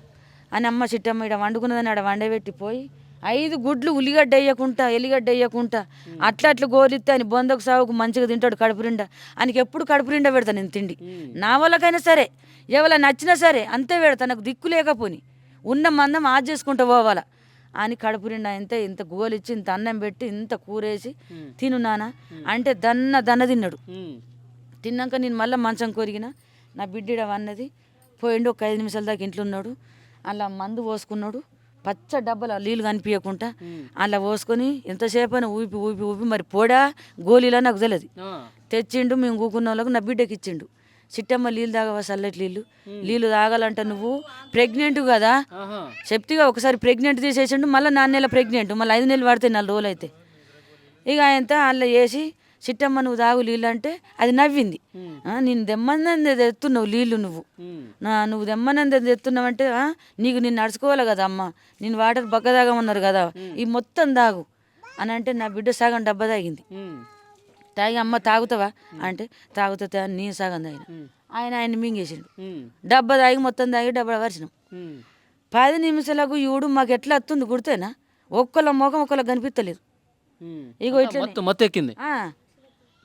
అని అమ్మ చిట్టమ్మ ఇక్కడ వండుకున్నదని ఆడ వండబెట్టి పోయి 5 గుడ్లు ఉల్లిగడ్డ వేయకుండా ఎల్లిగడ్డ వేయకుండా అట్లా గోలిస్తే అని బొందకు సాగుకు మంచిగా తింటాడు కడుపు నిండా. ఆయనకి ఎప్పుడు కడుపు నిండా పెడతాను నేను తిండి. నా వాళ్ళకైనా సరే ఎవరైనా నచ్చినా సరే అంతే పెడతా, నాకు దిక్కు లేకపోని ఉన్న మందం ఆజ్ చేసుకుంటూ పోవాలా అని కడుపు నిండా ఇంత గోలిచ్చి ఇంత అన్నం పెట్టి ఇంత కూరేసి తిను నాన్న అంటే దన్న తిన్నాడు. తిన్నాక నేను మళ్ళీ మంచం కొరిగిన, నా బిడ్డ అన్నది పోయిండు. ఒక 5 నిమిషాల దాకా ఇంట్లో ఉన్నాడు. అలా మందు పోసుకున్నాడు, పచ్చ డబ్బాలు నీళ్ళు కనిపించకుండా అలా పోసుకొని ఎంతసేపు అయినా ఊపి మరి పోడా గోళీలా నాకు తెలియదు తెచ్చిండు. మేము కూకున్న వాళ్ళకు నా బిడ్డకి ఇచ్చిండు. చిట్టమ్మ నీళ్ళు తాగవా చల్లటి నీళ్ళు తాగాలంట, నువ్వు ప్రెగ్నెంట్ కదా చెప్తిగా. ఒకసారి ప్రెగ్నెంట్ తీసేసిండు, మళ్ళీ 4 నెలల ప్రెగ్నెంట్, మళ్ళీ 5 నెలలు పడతాయి 4 రోజులు అయితే. ఇక ఆయనతో అలా వేసి చిట్టమ్మ నువ్వు తాగు నీళ్ళు అంటే అది నవ్వింది. నేను దెమ్మనంది తెస్తున్నావు నీళ్ళు, నువ్వు దెమ్మనంది తెస్తున్నావు అంటే నీకు నేను నడుచుకోవాలి కదా అమ్మ, నేను వాటర్ బగ్గ తాగమన్నారు కదా, ఈ మొత్తం తాగు అని అంటే నా బిడ్డ సగం డబ్బా తాగింది. తాగి అమ్మ తాగుతావా అంటే తాగుతా అని నేను సగం తాగిన. ఆయన మింగేసిండు. డబ్బా తాగి మొత్తం తాగి డబ్బా వరిచినాం. 10 నిమిషాలకు ఈడు మాకు ఎట్లా వస్తుంది గుర్తేనా, ఒక్కళ్ళ ముఖం ఒక్కళ్ళ కనిపిస్తలేదు. ఇగో ఇట్లా మొత్తం ఎక్కింది.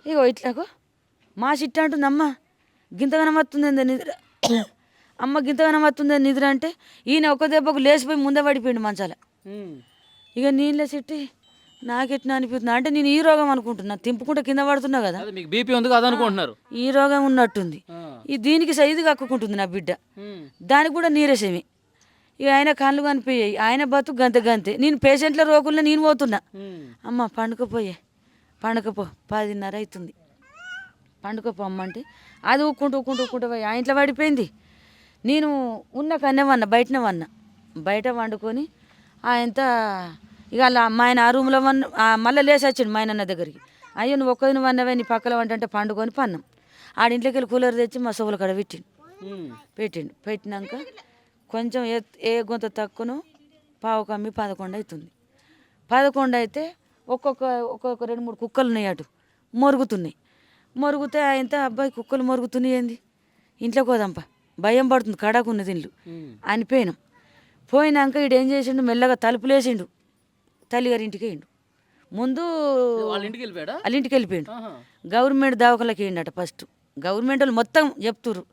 ఇగో ఇట్లాగో మా చిట్ట అంటుంది, అమ్మ గింతగానం వస్తుంది నిద్ర, అమ్మ గింతగానం వస్తుంది నిద్ర అంటే ఈయన ఒక దెబ్బకు లేచిపోయి ముందే పడిపోయిండు మంచాల. ఇక నీళ్ళ చిట్టి నాకెట్లా అనిపిస్తుంది అంటే నేను ఈ రోగం అనుకుంటున్నా, తింపుకుంటే కింద పడుతున్నా కదా, మీకు బీపీ ఉంది కదా అనుకుంటున్నారు, ఈ రోగం ఉన్నట్టుంది. ఈ దీనికి సైజు కక్కుకుంటుంది నా బిడ్డ, దానికి కూడా నీరసమే. ఇక ఆయన కళ్ళు కనిపించాయి, ఆయన బతుకు గంతే. నేను పేషెంట్ల రోగుల్లో నేను పోతున్నా, అమ్మ పండుకపో 10:30 అవుతుంది, పండుకపో అమ్మ అంటే అది ఊక్కుంటూ పోయి ఆ ఇంట్లో పడిపోయింది. నేను ఉన్న కన్నే బయట వండుకొని ఆయనతో ఇక అలా మా ఆయన ఆ రూమ్లో మళ్ళీ లేచి వచ్చిండు మా ఆయన దగ్గరికి. అయ్యో నువ్వు ఒక్కదిని వన్నవే నీ పక్కల వంట అంటే పండుకొని పన్నాం. ఆడింట్లోకి వెళ్ళి కూలర్ తెచ్చి మా సోవుల కాడ పెట్టినాక కొంచెం ఏ గొంత తక్కువను పావు కమ్మి 11 అవుతుంది. 11 అయితే ఒక్కొక్క 2-3 కుక్కలు ఉన్నాయి అటు మొరుగుతే ఆయనతో అబ్బాయి కుక్కలు మొరుగుతున్నాయి ఏంది, ఇంట్లోకి పోదాంపా భయం పడుతుంది కడాకున్నది ఇల్లు అని పోయినాక ఈడేం చేసిండు, మెల్లగా తలుపులేసిండు, తల్లిగారి ఇంటికి వేయండు. ముందు వాళ్ళ ఇంటికి వెళ్ళిపోయిండు. గవర్నమెంట్ దవాఖానకి వేయండట. ఫస్ట్ గవర్నమెంట్ వాళ్ళు మొత్తం చెప్తుర్రు,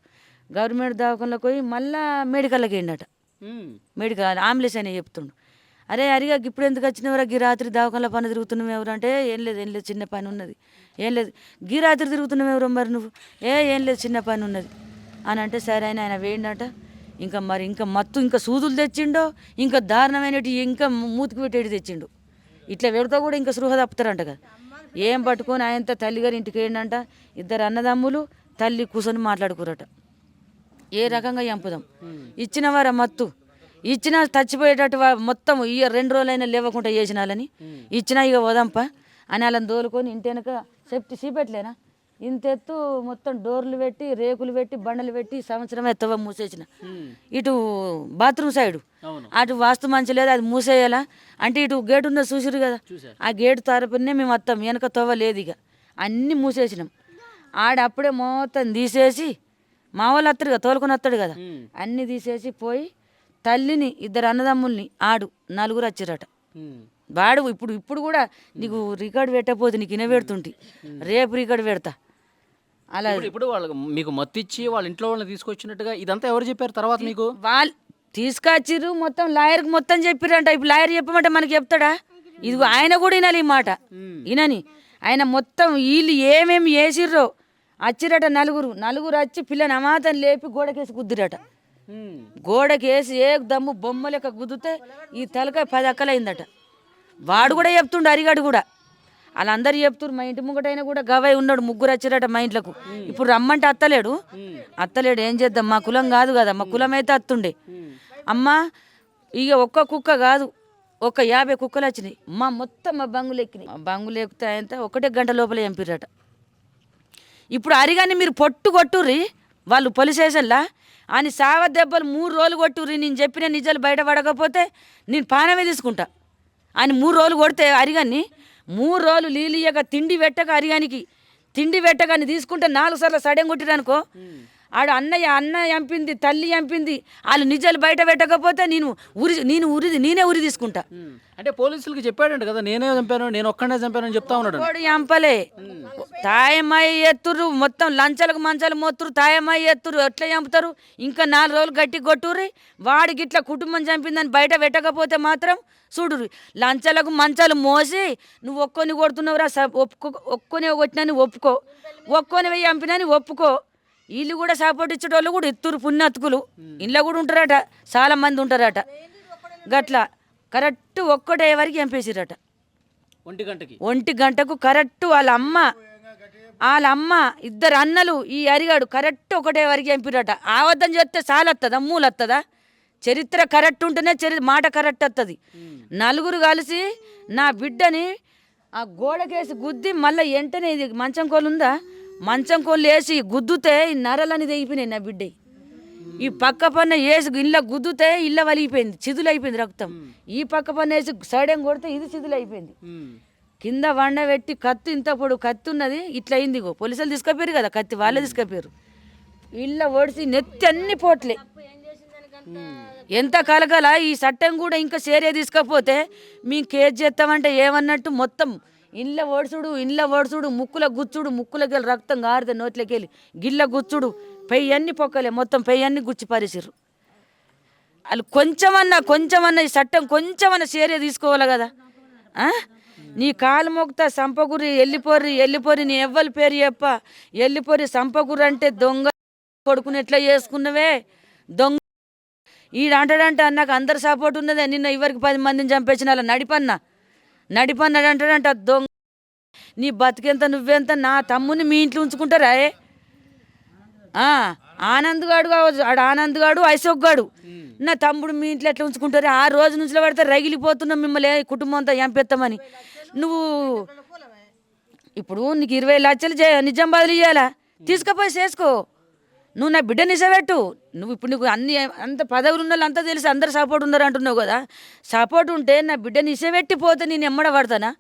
గవర్నమెంట్ దవాఖానలోకి పోయి మళ్ళా మెడికల్కి వేయండట. మెడికల్ ఆంబులెన్స్ అని చెప్తుండు. అరే అరిగా ఇప్పుడు ఎందుకు వచ్చినవరా, గీ రాత్రి దవాఖానలో పని తిరుగుతున్నావు ఎవరు అంటే ఏం లేదు చిన్న పని ఉన్నది, ఏం లేదు గీ రాత్రి తిరుగుతున్నావు ఎవరు మరి నువ్వు, ఏం లేదు చిన్న పని ఉన్నది అని అంటే సరే అని ఆయన వేయండట. ఇంకా మత్తు ఇంకా సూదులు తెచ్చిండో, ఇంకా దారుణమైనటి ఇంకా మూతికి పెట్టేటి తెచ్చిండు. ఇట్లా పెడతా కూడా ఇంకా సృహ తప్పుతారంట కదా. ఏం పట్టుకొని ఆయనతో తల్లిగారి ఇంటికి వేయండంట. 2 అన్నదమ్ములు తల్లి కూర్చొని మాట్లాడుకోరట, ఏ రకంగా చంపుదాం. ఇచ్చిన వారా మత్తు ఇచ్చినా చచ్చిపోయేటట్టు మొత్తం 2 రోజులైనా లేవకుండా చేసినాలని ఇచ్చినా ఇక వదంపా అని వాళ్ళని దోలుకొని ఇంటి వెనక సీపెట్టలేనా ఇంత ఎత్తు మొత్తం డోర్లు పెట్టి రేకులు పెట్టి బండలు పెట్టి సంవత్సరం ఎత్తవ మూసేసిన. ఇటు బాత్రూమ్ సైడు అటు వాస్తు మంచి లేదు, అది మూసేయాలా అంటే ఇటు గేటు ఉన్నది చూసిరు కదా, ఆ గేటు తరపునే మేము వస్తాం, వెనక తవ్వ లేదు. ఇక అన్నీ మూసేసినాం. అప్పుడే మొత్తం తీసేసి మా వాళ్ళు వస్తాడు కదా, తోలుకొని వస్తాడు కదా, అన్నీ తీసేసి పోయి తల్లిని 2 అన్నదమ్ముల్ని 4 వచ్చిరట. వాడు ఇప్పుడు కూడా నీకు రికార్డు పెట్టకపోతే నీకు వినబెడుతుంటి, రేపు రికార్డు పెడతా. అలా ఇప్పుడు వాళ్ళు మీకు మత్తిచ్చి వాళ్ళ ఇంట్లో వాళ్ళని తీసుకొచ్చినట్టుగా ఇదంతా ఎవరు చెప్పారు తర్వాత మీకు? వాళ్ళు తీసుకొచ్చిర్రు, మొత్తం లాయర్కి మొత్తం చెప్పిరంట. ఇప్పుడు లాయర్ చెప్పమంటే మనకి చెప్తాడా? ఇదిగో ఆయన కూడా వినాలి ఈ మాట, వినని ఆయన మొత్తం వీళ్ళు ఏమేమి వేసిర్రో వచ్చిరట. 4 వచ్చి పిల్లని అమాతం లేపి గోడకేసి గుద్దిరట. గోడకేసి ఏ దమ్ము బొమ్మ లెక్క గుద్దితే ఈ తలకాయ 10 అక్కలైందట. వాడు కూడా చెప్తుండు, అరిగాడు కూడా, వాళ్ళందరూ చెప్తున్నారు. మా ఇంటి ముంగటైనా కూడా గవై ఉన్నాడు, 3 వచ్చిరట మా ఇంట్లోకి. ఇప్పుడు రమ్మంటే అత్తలేడు. ఏం చేద్దాం, మా కులం కాదు కదా, మా కులం అయితే అత్తుండే. అమ్మా ఇక ఒక్క కుక్క కాదు, ఒక 50 కుక్కలు వచ్చినాయి. మొత్తం మా బంగులు ఎక్కినాయి. మా బంగులు ఎక్కితే ఆయన 1 గంట లోపల చంపిరట. ఇప్పుడు అరిగాని మీరు పొట్టు కొట్టుర్రి వాళ్ళు పోలీస్ స్టేషన్లా అని సావ దెబ్బలు 3 రోజులు కొట్టుర్రి. నేను చెప్పిన నిజాలు బయటపడకపోతే నేను పానమే తీసుకుంటా అని 3 రోజులు కొడితే అరిగాన్ని 3 రోజులు నీళ్ళు ఇయ్యక తిండి పెట్టక అరిగానికి తిండి పెట్టగాని తీసుకుంటే 4 సార్లు సడెం కొట్టిరనుకో ఆడు అన్న చంపింది తల్లి చంపింది వాళ్ళు నిజాలు బయట పెట్టకపోతే నేనే ఉరి తీసుకుంటా. అంటే పోలీసులకి చెప్పాడంట కదా, నేనే చంపాను, నేను ఒక్కడే చంపానని చెప్తా ఉన్నాడు. వాడు చంపలే, తాయమయ్య ఎత్తురు, మొత్తం లంచాలకు మంచాలు మోతురు, తాయమయ్య ఎత్తురు. ఎట్లా చంపుతారు? ఇంకా 4 రోజులు గట్టి కొట్టుర్రి. వాడికి ఇట్లా కుటుంబం చంపిందని బయట పెట్టకపోతే మాత్రం చూడుర్రి. లంచాలకు మంచాలు మోసి నువ్వు ఒక్కొని కొడుతున్నావురా, ఒక్కొని కొట్టినని ఒప్పుకో, ఒక్కొని చంపినని ఒప్పుకో. వీళ్ళు కూడా సపోర్ట్ ఇచ్చేటోళ్ళు కూడా ఎత్తురు పుణ్యతుకులు. ఇంట్లో కూడా ఉంటారట, చాలా మంది ఉంటారట. గట్లా కరెక్ట్ ఒక్కటే వరకు చంపేసిరట. 1 గంటకు కరెక్ట్ వాళ్ళ అమ్మ 2 అన్నలు ఈ అరిగాడు కరెక్ట్ ఒకటే వరకు చంపిరట. ఆవద్దం చేస్తే సాలొస్తుందా, మూలొస్తుందా? చరిత్ర కరెక్ట్ ఉంటేనే మాట కరెక్ట్ వస్తుంది. 4 కలిసి నా బిడ్డని ఆ గోడకేసి గుద్ది మళ్ళీ వెంటనే ఇది మంచం కోళ్ళు ఉందా, మంచం కోళ్ళు వేసి గుద్దుతే ఈ నరలని తెగిపోయినాయి నా బిడ్డ. ఈ పక్క పన్న వేసి ఇళ్ళ గుద్దుతే ఇళ్ళ వలిగిపోయింది, చిదులు అయిపోయింది రక్తం. ఈ పక్క పన్న వేసి సైడం కొడితే ఇది చిదులు అయిపోయింది. కింద వండబెట్టి కత్తి ఇంత పొడు కత్తి ఉన్నది ఇట్లా అయింది. పోలీసులు తీసుకుపోయారు కదా కత్తి, వాళ్ళే తీసుకుపోయారు. ఇళ్ళ ఓడిసి నెత్తి అన్ని పోట్లే. ఎంత కలకల. ఈ చట్టం కూడా ఇంకా సేరే తీసుకపోతే మేము కేసు చేస్తామంటే ఏమన్నట్టు మొత్తం ఇండ్ల ఓడుచుడు ముక్కుల గుచ్చుడు, ముక్కులకెళ్ళి రక్తం గారితే నోట్లకెళ్ళి గిళ్ళ గుచ్చుడు, పెయ్యన్ని పొక్కలే, మొత్తం పెయ్యన్ని గుచ్చి పరిసిర్రు. వాళ్ళు కొంచెమన్నా ఈ చట్టం కొంచెమన్నా సేరే తీసుకోవాలి కదా. నీ కాలు మోగుతా సంపగురి వెళ్ళిపోరి నీ ఎవ్వరి పేరు చెప్ప వెళ్ళిపోరి సంపగురి అంటే దొంగ కొడుకుని ఎట్లా చేసుకున్నవే దొంగ ఈడంటాడంటే నాకు అందరు సపోర్ట్ ఉన్నదే. నిన్న ఇవరికి 10 మందిని చంపేసిన అలా నడిపన్నాడంటాడంట దొంగ. నీ బతికెంత నువ్వెంత, నా తమ్ముని మీ ఇంట్లో ఉంచుకుంటారా? ఆనంద్గాడు కావచ్చు, ఆనంద్గాడు ఐసోగ్గాడు నా తమ్ముడు మీ ఇంట్లో ఎట్లా ఉంచుకుంటారు? ఆ రోజు నుంచి పడితే రగిలిపోతున్నాం మిమ్మల్ని కుటుంబం అంతా చంపేస్తామని. నువ్వు ఇప్పుడు నీకు 20 లక్షలు నిజాం బదులు ఇవ్వాలా, తీసుకుపోయి చేసుకో. నువ్వు నా బిడ్డ నిజబెట్టు. నువ్వు ఇప్పుడు నీకు అంత పదవులు ఉన్న వాళ్ళు అంతా తెలిసి అందరు సపోర్ట్ ఉన్నారు అంటున్నావు కదా. సపోర్ట్ ఉంటే నా బిడ్డని ఇసబెట్టిపోతే నేను ఎమ్మడ పడతానా?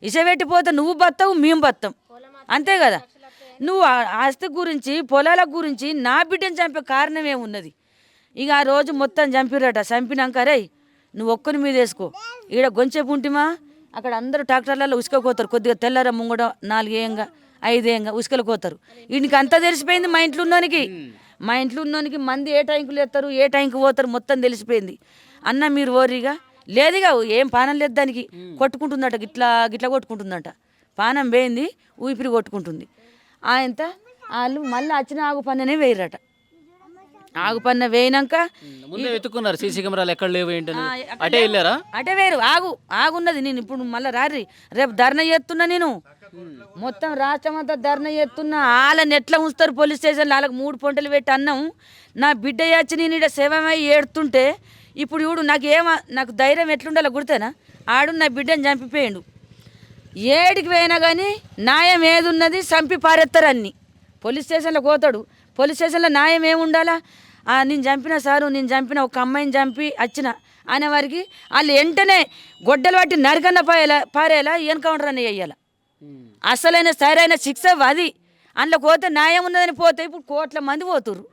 ఇసబెట్టిపోతే నువ్వు బతావు, మేము బతాం, అంతే కదా. నువ్వు ఆస్తి గురించి పొలాల గురించి నా బిడ్డని చంపే కారణం ఏమున్నది? ఇక ఆ రోజు మొత్తం చంపిరట. చంపినాక రే నువ్వు ఒక్కని మీద వేసుకో, ఈడ గొంచేపు ఉంటిమా అక్కడ అందరూ ట్రాక్టర్లలో ఉసుకపోతారు. కొద్దిగా తెల్లార ముంగడ 4 ఏంగా 5 ఏంగా ఉసుకలు పోతారు. వీడికి అంతా తెలిసిపోయింది. మా ఇంట్లో ఉన్నోనికి మంది ఏ టైంకు లేస్తారు, ఏ టైంకు పోతారు మొత్తం తెలిసిపోయింది. అన్న మీరు ఓరిగా లేదుగా, ఏం పానం లేదు దానికి, కొట్టుకుంటుందట, గిట్లా కొట్టుకుంటుందట. పానం వేయింది, ఊపిరి కొట్టుకుంటుంది. ఆయనత వాళ్ళు మళ్ళీ వచ్చిన ఆగు పన్ననే వేయరట. ఆగు పన్న వేయినాక వెతుక్కున్నారు, సీసీ కెమెరాలు ఎక్కడ లేవు ఏంటని అటే వెళ్ళారా? అటే వేరు ఆగున్నది. నేను ఇప్పుడు మళ్ళీ రేపు ధర్నా చేస్తున్నా. నేను మొత్తం రాష్ట్రం అంతా ధర్నా చేస్తున్నా. వాళ్ళని ఎట్లా ఉంచుతారు పోలీస్ స్టేషన్లో? వాళ్ళకి 3 పొంటలు పెట్టి అన్నం. నా బిడ్డ వచ్చి నేను ఇక్కడ శవమై ఏడుతుంటే ఇప్పుడు చూడు నాకు ధైర్యం ఎట్లుండాలో గుర్తేనా? ఆడు నా బిడ్డని చంపిపోయాడు. ఏడికి పోయినా కానీ న్యాయం ఏది ఉన్నది చంపి పారేస్తారు. అన్ని పోలీస్ స్టేషన్లో పోతాడు. పోలీస్ స్టేషన్లో న్యాయం ఏముండాలా? నేను చంపిన ఒక అమ్మాయిని చంపి వచ్చిన అనేవారికి వాళ్ళు వెంటనే గొడ్డలు పట్టి నరకన్న పారేలా ఎన్కౌంటర్ అని వేయాల. అసలైన సరైన శిక్ష అది. అందులో పోతే న్యాయం ఉన్నదని పోతే ఇప్పుడు కోట్ల మంది పోతుర్రు.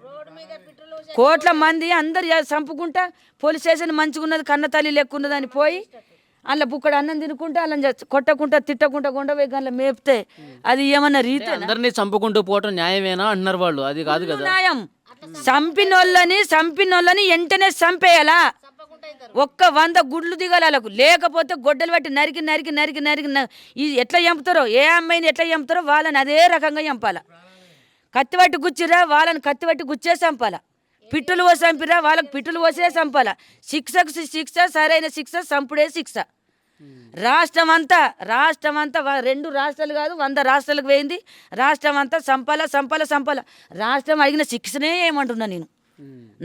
కోట్ల మంది అందరు చంపుకుంటా పోలీస్ స్టేషన్ మంచిగా ఉన్నది, కన్న తల్లి లెక్క ఉన్నదని పోయి అందులో బుక్కడ అన్నం తినుకుంటా అలా కొట్టకుండా తిట్టకుండా కొండపోయి గంట మేపితే అది ఏమన్నా రీతి? అందరినీ చంపుకుంటూ పోవటం న్యాయమేనా అంటున్నారు వాళ్ళు. అది కాదు కదా న్యాయం. చంపినోళ్ళని వెంటనే చంపేయాలా. 100 గుడ్లు దిగాలి వాళ్ళకు. లేకపోతే గొడ్డలు పట్టి నరికి ఎట్లా చంపుతారో, ఏ అమ్మాయిని ఎట్లా చంపుతారో వాళ్ళని అదే రకంగా చంపాల. కత్తి పట్టి గుచ్చిరా వాళ్ళని కత్తి పట్టి గుచ్చే చంపాల. పిట్టులు పోసి చంపిరా వాళ్ళకి పిట్టులు పోసే చంపాల. శిక్షకు శిక్ష, సరైన శిక్ష, చంపుడే శిక్ష. రాష్ట్రం అంతా 2 రాష్ట్రాలు కాదు 100 రాష్ట్రాలకు పోయింది. రాష్ట్రం అంతా సంపాల. రాష్ట్రం అడిగిన శిక్షనే ఏమంటున్నా నేను.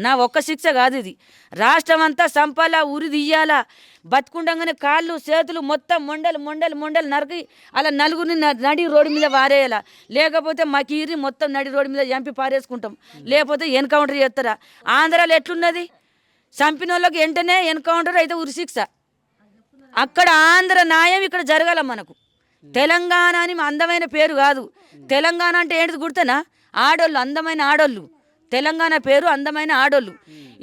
నా ఒక్క శిక్ష కాదు ఇది. రాష్ట్రం అంతా సంపాలా, ఉరి తీయాలా, బతుకుండగానే కాళ్ళు చేతులు మొత్తం మొండలు నరికి అలా నలుగురిని నడి రోడ్డు మీద వారేయాల. లేకపోతే మకీరి మొత్తం నడి రోడ్డు మీద చంపి పారేసుకుంటాం, లేకపోతే ఎన్కౌంటర్ చేస్తారా? ఆంధ్రాలో ఎట్లున్నది? చంపిన వాళ్ళకి వెంటనే ఎన్కౌంటర్ అయితే ఉరి శిక్ష. అక్కడ ఆంధ్ర న్యాయం ఇక్కడ జరగాల మనకు. తెలంగాణ అని అందమైన పేరు కాదు. తెలంగాణ అంటే ఏంటిది గుర్తేనా? ఆడోళ్ళు, అందమైన ఆడోళ్ళు. తెలంగాణ పేరు అందమైన ఆడోళ్ళు.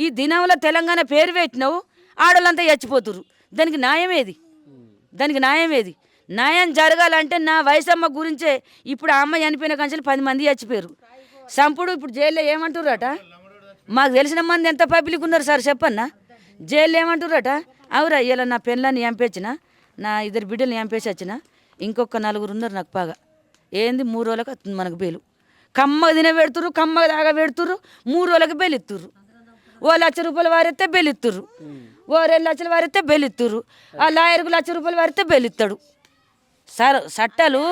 ఈ దినంలో తెలంగాణ పేరు పెట్టినావు, ఆడోళ్ళంతా చచ్చిపోతురు. దానికి న్యాయం ఏది? న్యాయం జరగాలంటే నా వయసమ్మ గురించే ఇప్పుడు ఆ అమ్మ చనిపోయిన కంచెలు 10 మంది చచ్చిపోయారు. సంపుడు ఇప్పుడు జైల్లో ఏమంటుర్రట? మాకు తెలిసిన మంది ఎంత పబ్లిక్ ఉన్నారు సార్ చెప్పన్నా? జైల్లో ఏమంటుర్రట? అవురా ఇలా నా పెళ్ళాన్ని చంపేసిన, నా 2 బిడ్డల్ని చంపేసి వచ్చిన, ఇంకొక 4 ఉన్నారు నాకు బాగా. ఏంది 3 రోజులకు వస్తుంది మనకు బేలు. కమ్మగా తినబెడుతుర్రు, కమ్మగా తాగబెడుతుర్రు, 3 రోజులకు బెలిత్తుర్రు. ఓ 1,00,000 రూపాయలు వారిస్తే బెలిత్తుర్రు, ఓ 2 లక్షలు వారిస్తే బెలిత్తుర్రు, ఆ లాయర్కు 1,00,000 రూపాయలు వారిస్తే బెలిత్తాడు. సార్ చట్టాలు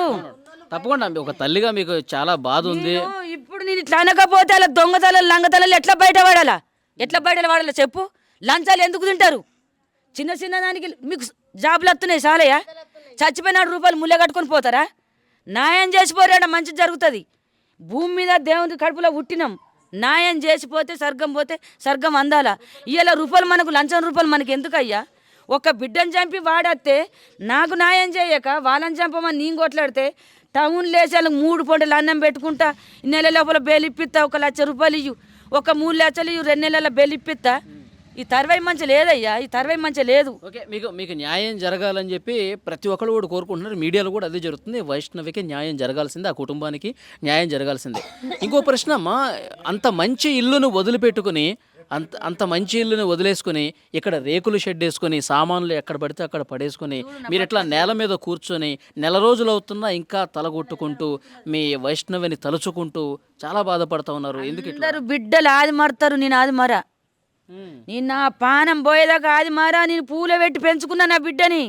తప్పకుండా ఒక తల్లిగా మీకు చాలా బాధ ఉంది. ఇప్పుడు నేను ఇట్లా అనకపోతే అలా దొంగతనాలు లంగతనాలు ఎట్లా బయటపడాలా చెప్పు? లంచాలు ఎందుకు తింటారు? చిన్న దానికి మీకు జాబులు వస్తున్నాయి చాలయ్యా? చచ్చిపోయిన రూపాయలు ముళ్ళ కట్టుకొని పోతారా? న్యాయం చేసిపోరాడ మంచి జరుగుతుంది. భూమి మీద దేవుని కడుపులో పుట్టినాం, న్యాయం చేసిపోతే స్వర్గం పోతే స్వర్గం అందాల. ఇవాళ రూపాయలు మనకు లంచం రూపాయలు మనకి ఎందుకయ్యా? ఒక బిడ్డను చంపి వాడేస్తే నాకు న్యాయం చేయక వాళ్ళని చంపమని నేను కొట్లాడితే టౌన్ లేచి వాళ్ళకి 3 పూటలు అన్నం పెట్టుకుంటా, నెల లోపల బెయిల్ ఇప్పిస్తా, 1,00,000 రూపాయలు ఇయ్యు, ఒక 3 లక్షలు ఇయ్యు, 2 నెలల బెయిల్ ఇప్పిస్తా. ఈ తర్వై మంచి లేదయ్యా, ఈ తర్వై మంచి లేదు. ఓకే, మీకు న్యాయం జరగాలని చెప్పి ప్రతి ఒక్కరు కూడా కోరుకుంటున్నారు. మీడియాలో కూడా అదే జరుగుతుంది. వైష్ణవికి న్యాయం జరగాల్సిందే, ఆ కుటుంబానికి న్యాయం జరగాల్సిందే. ఇంకో ప్రశ్న అమ్మా, అంత మంచి ఇల్లును వదిలిపెట్టుకుని అంత మంచి ఇల్లుని వదిలేసుకుని ఇక్కడ రేకులు షెడ్ వేసుకొని సామాన్లు ఎక్కడ పడితే అక్కడ పడేసుకొని మీరు ఇట్లా నేల మీద కూర్చొని నెల రోజులు అవుతున్నా ఇంకా తలగొట్టుకుంటూ మీ వైష్ణవిని తలుచుకుంటూ చాలా బాధపడతా ఉన్నారు. ఎందుకు ఇట్లా? అందరూ బిడ్డలు ఆది మరతారు, నేను ఆది మరా. నేను నా పానం పోయేదాకా ఆది మారా. నేను పూల పెట్టి పెంచుకున్నా నా బిడ్డని,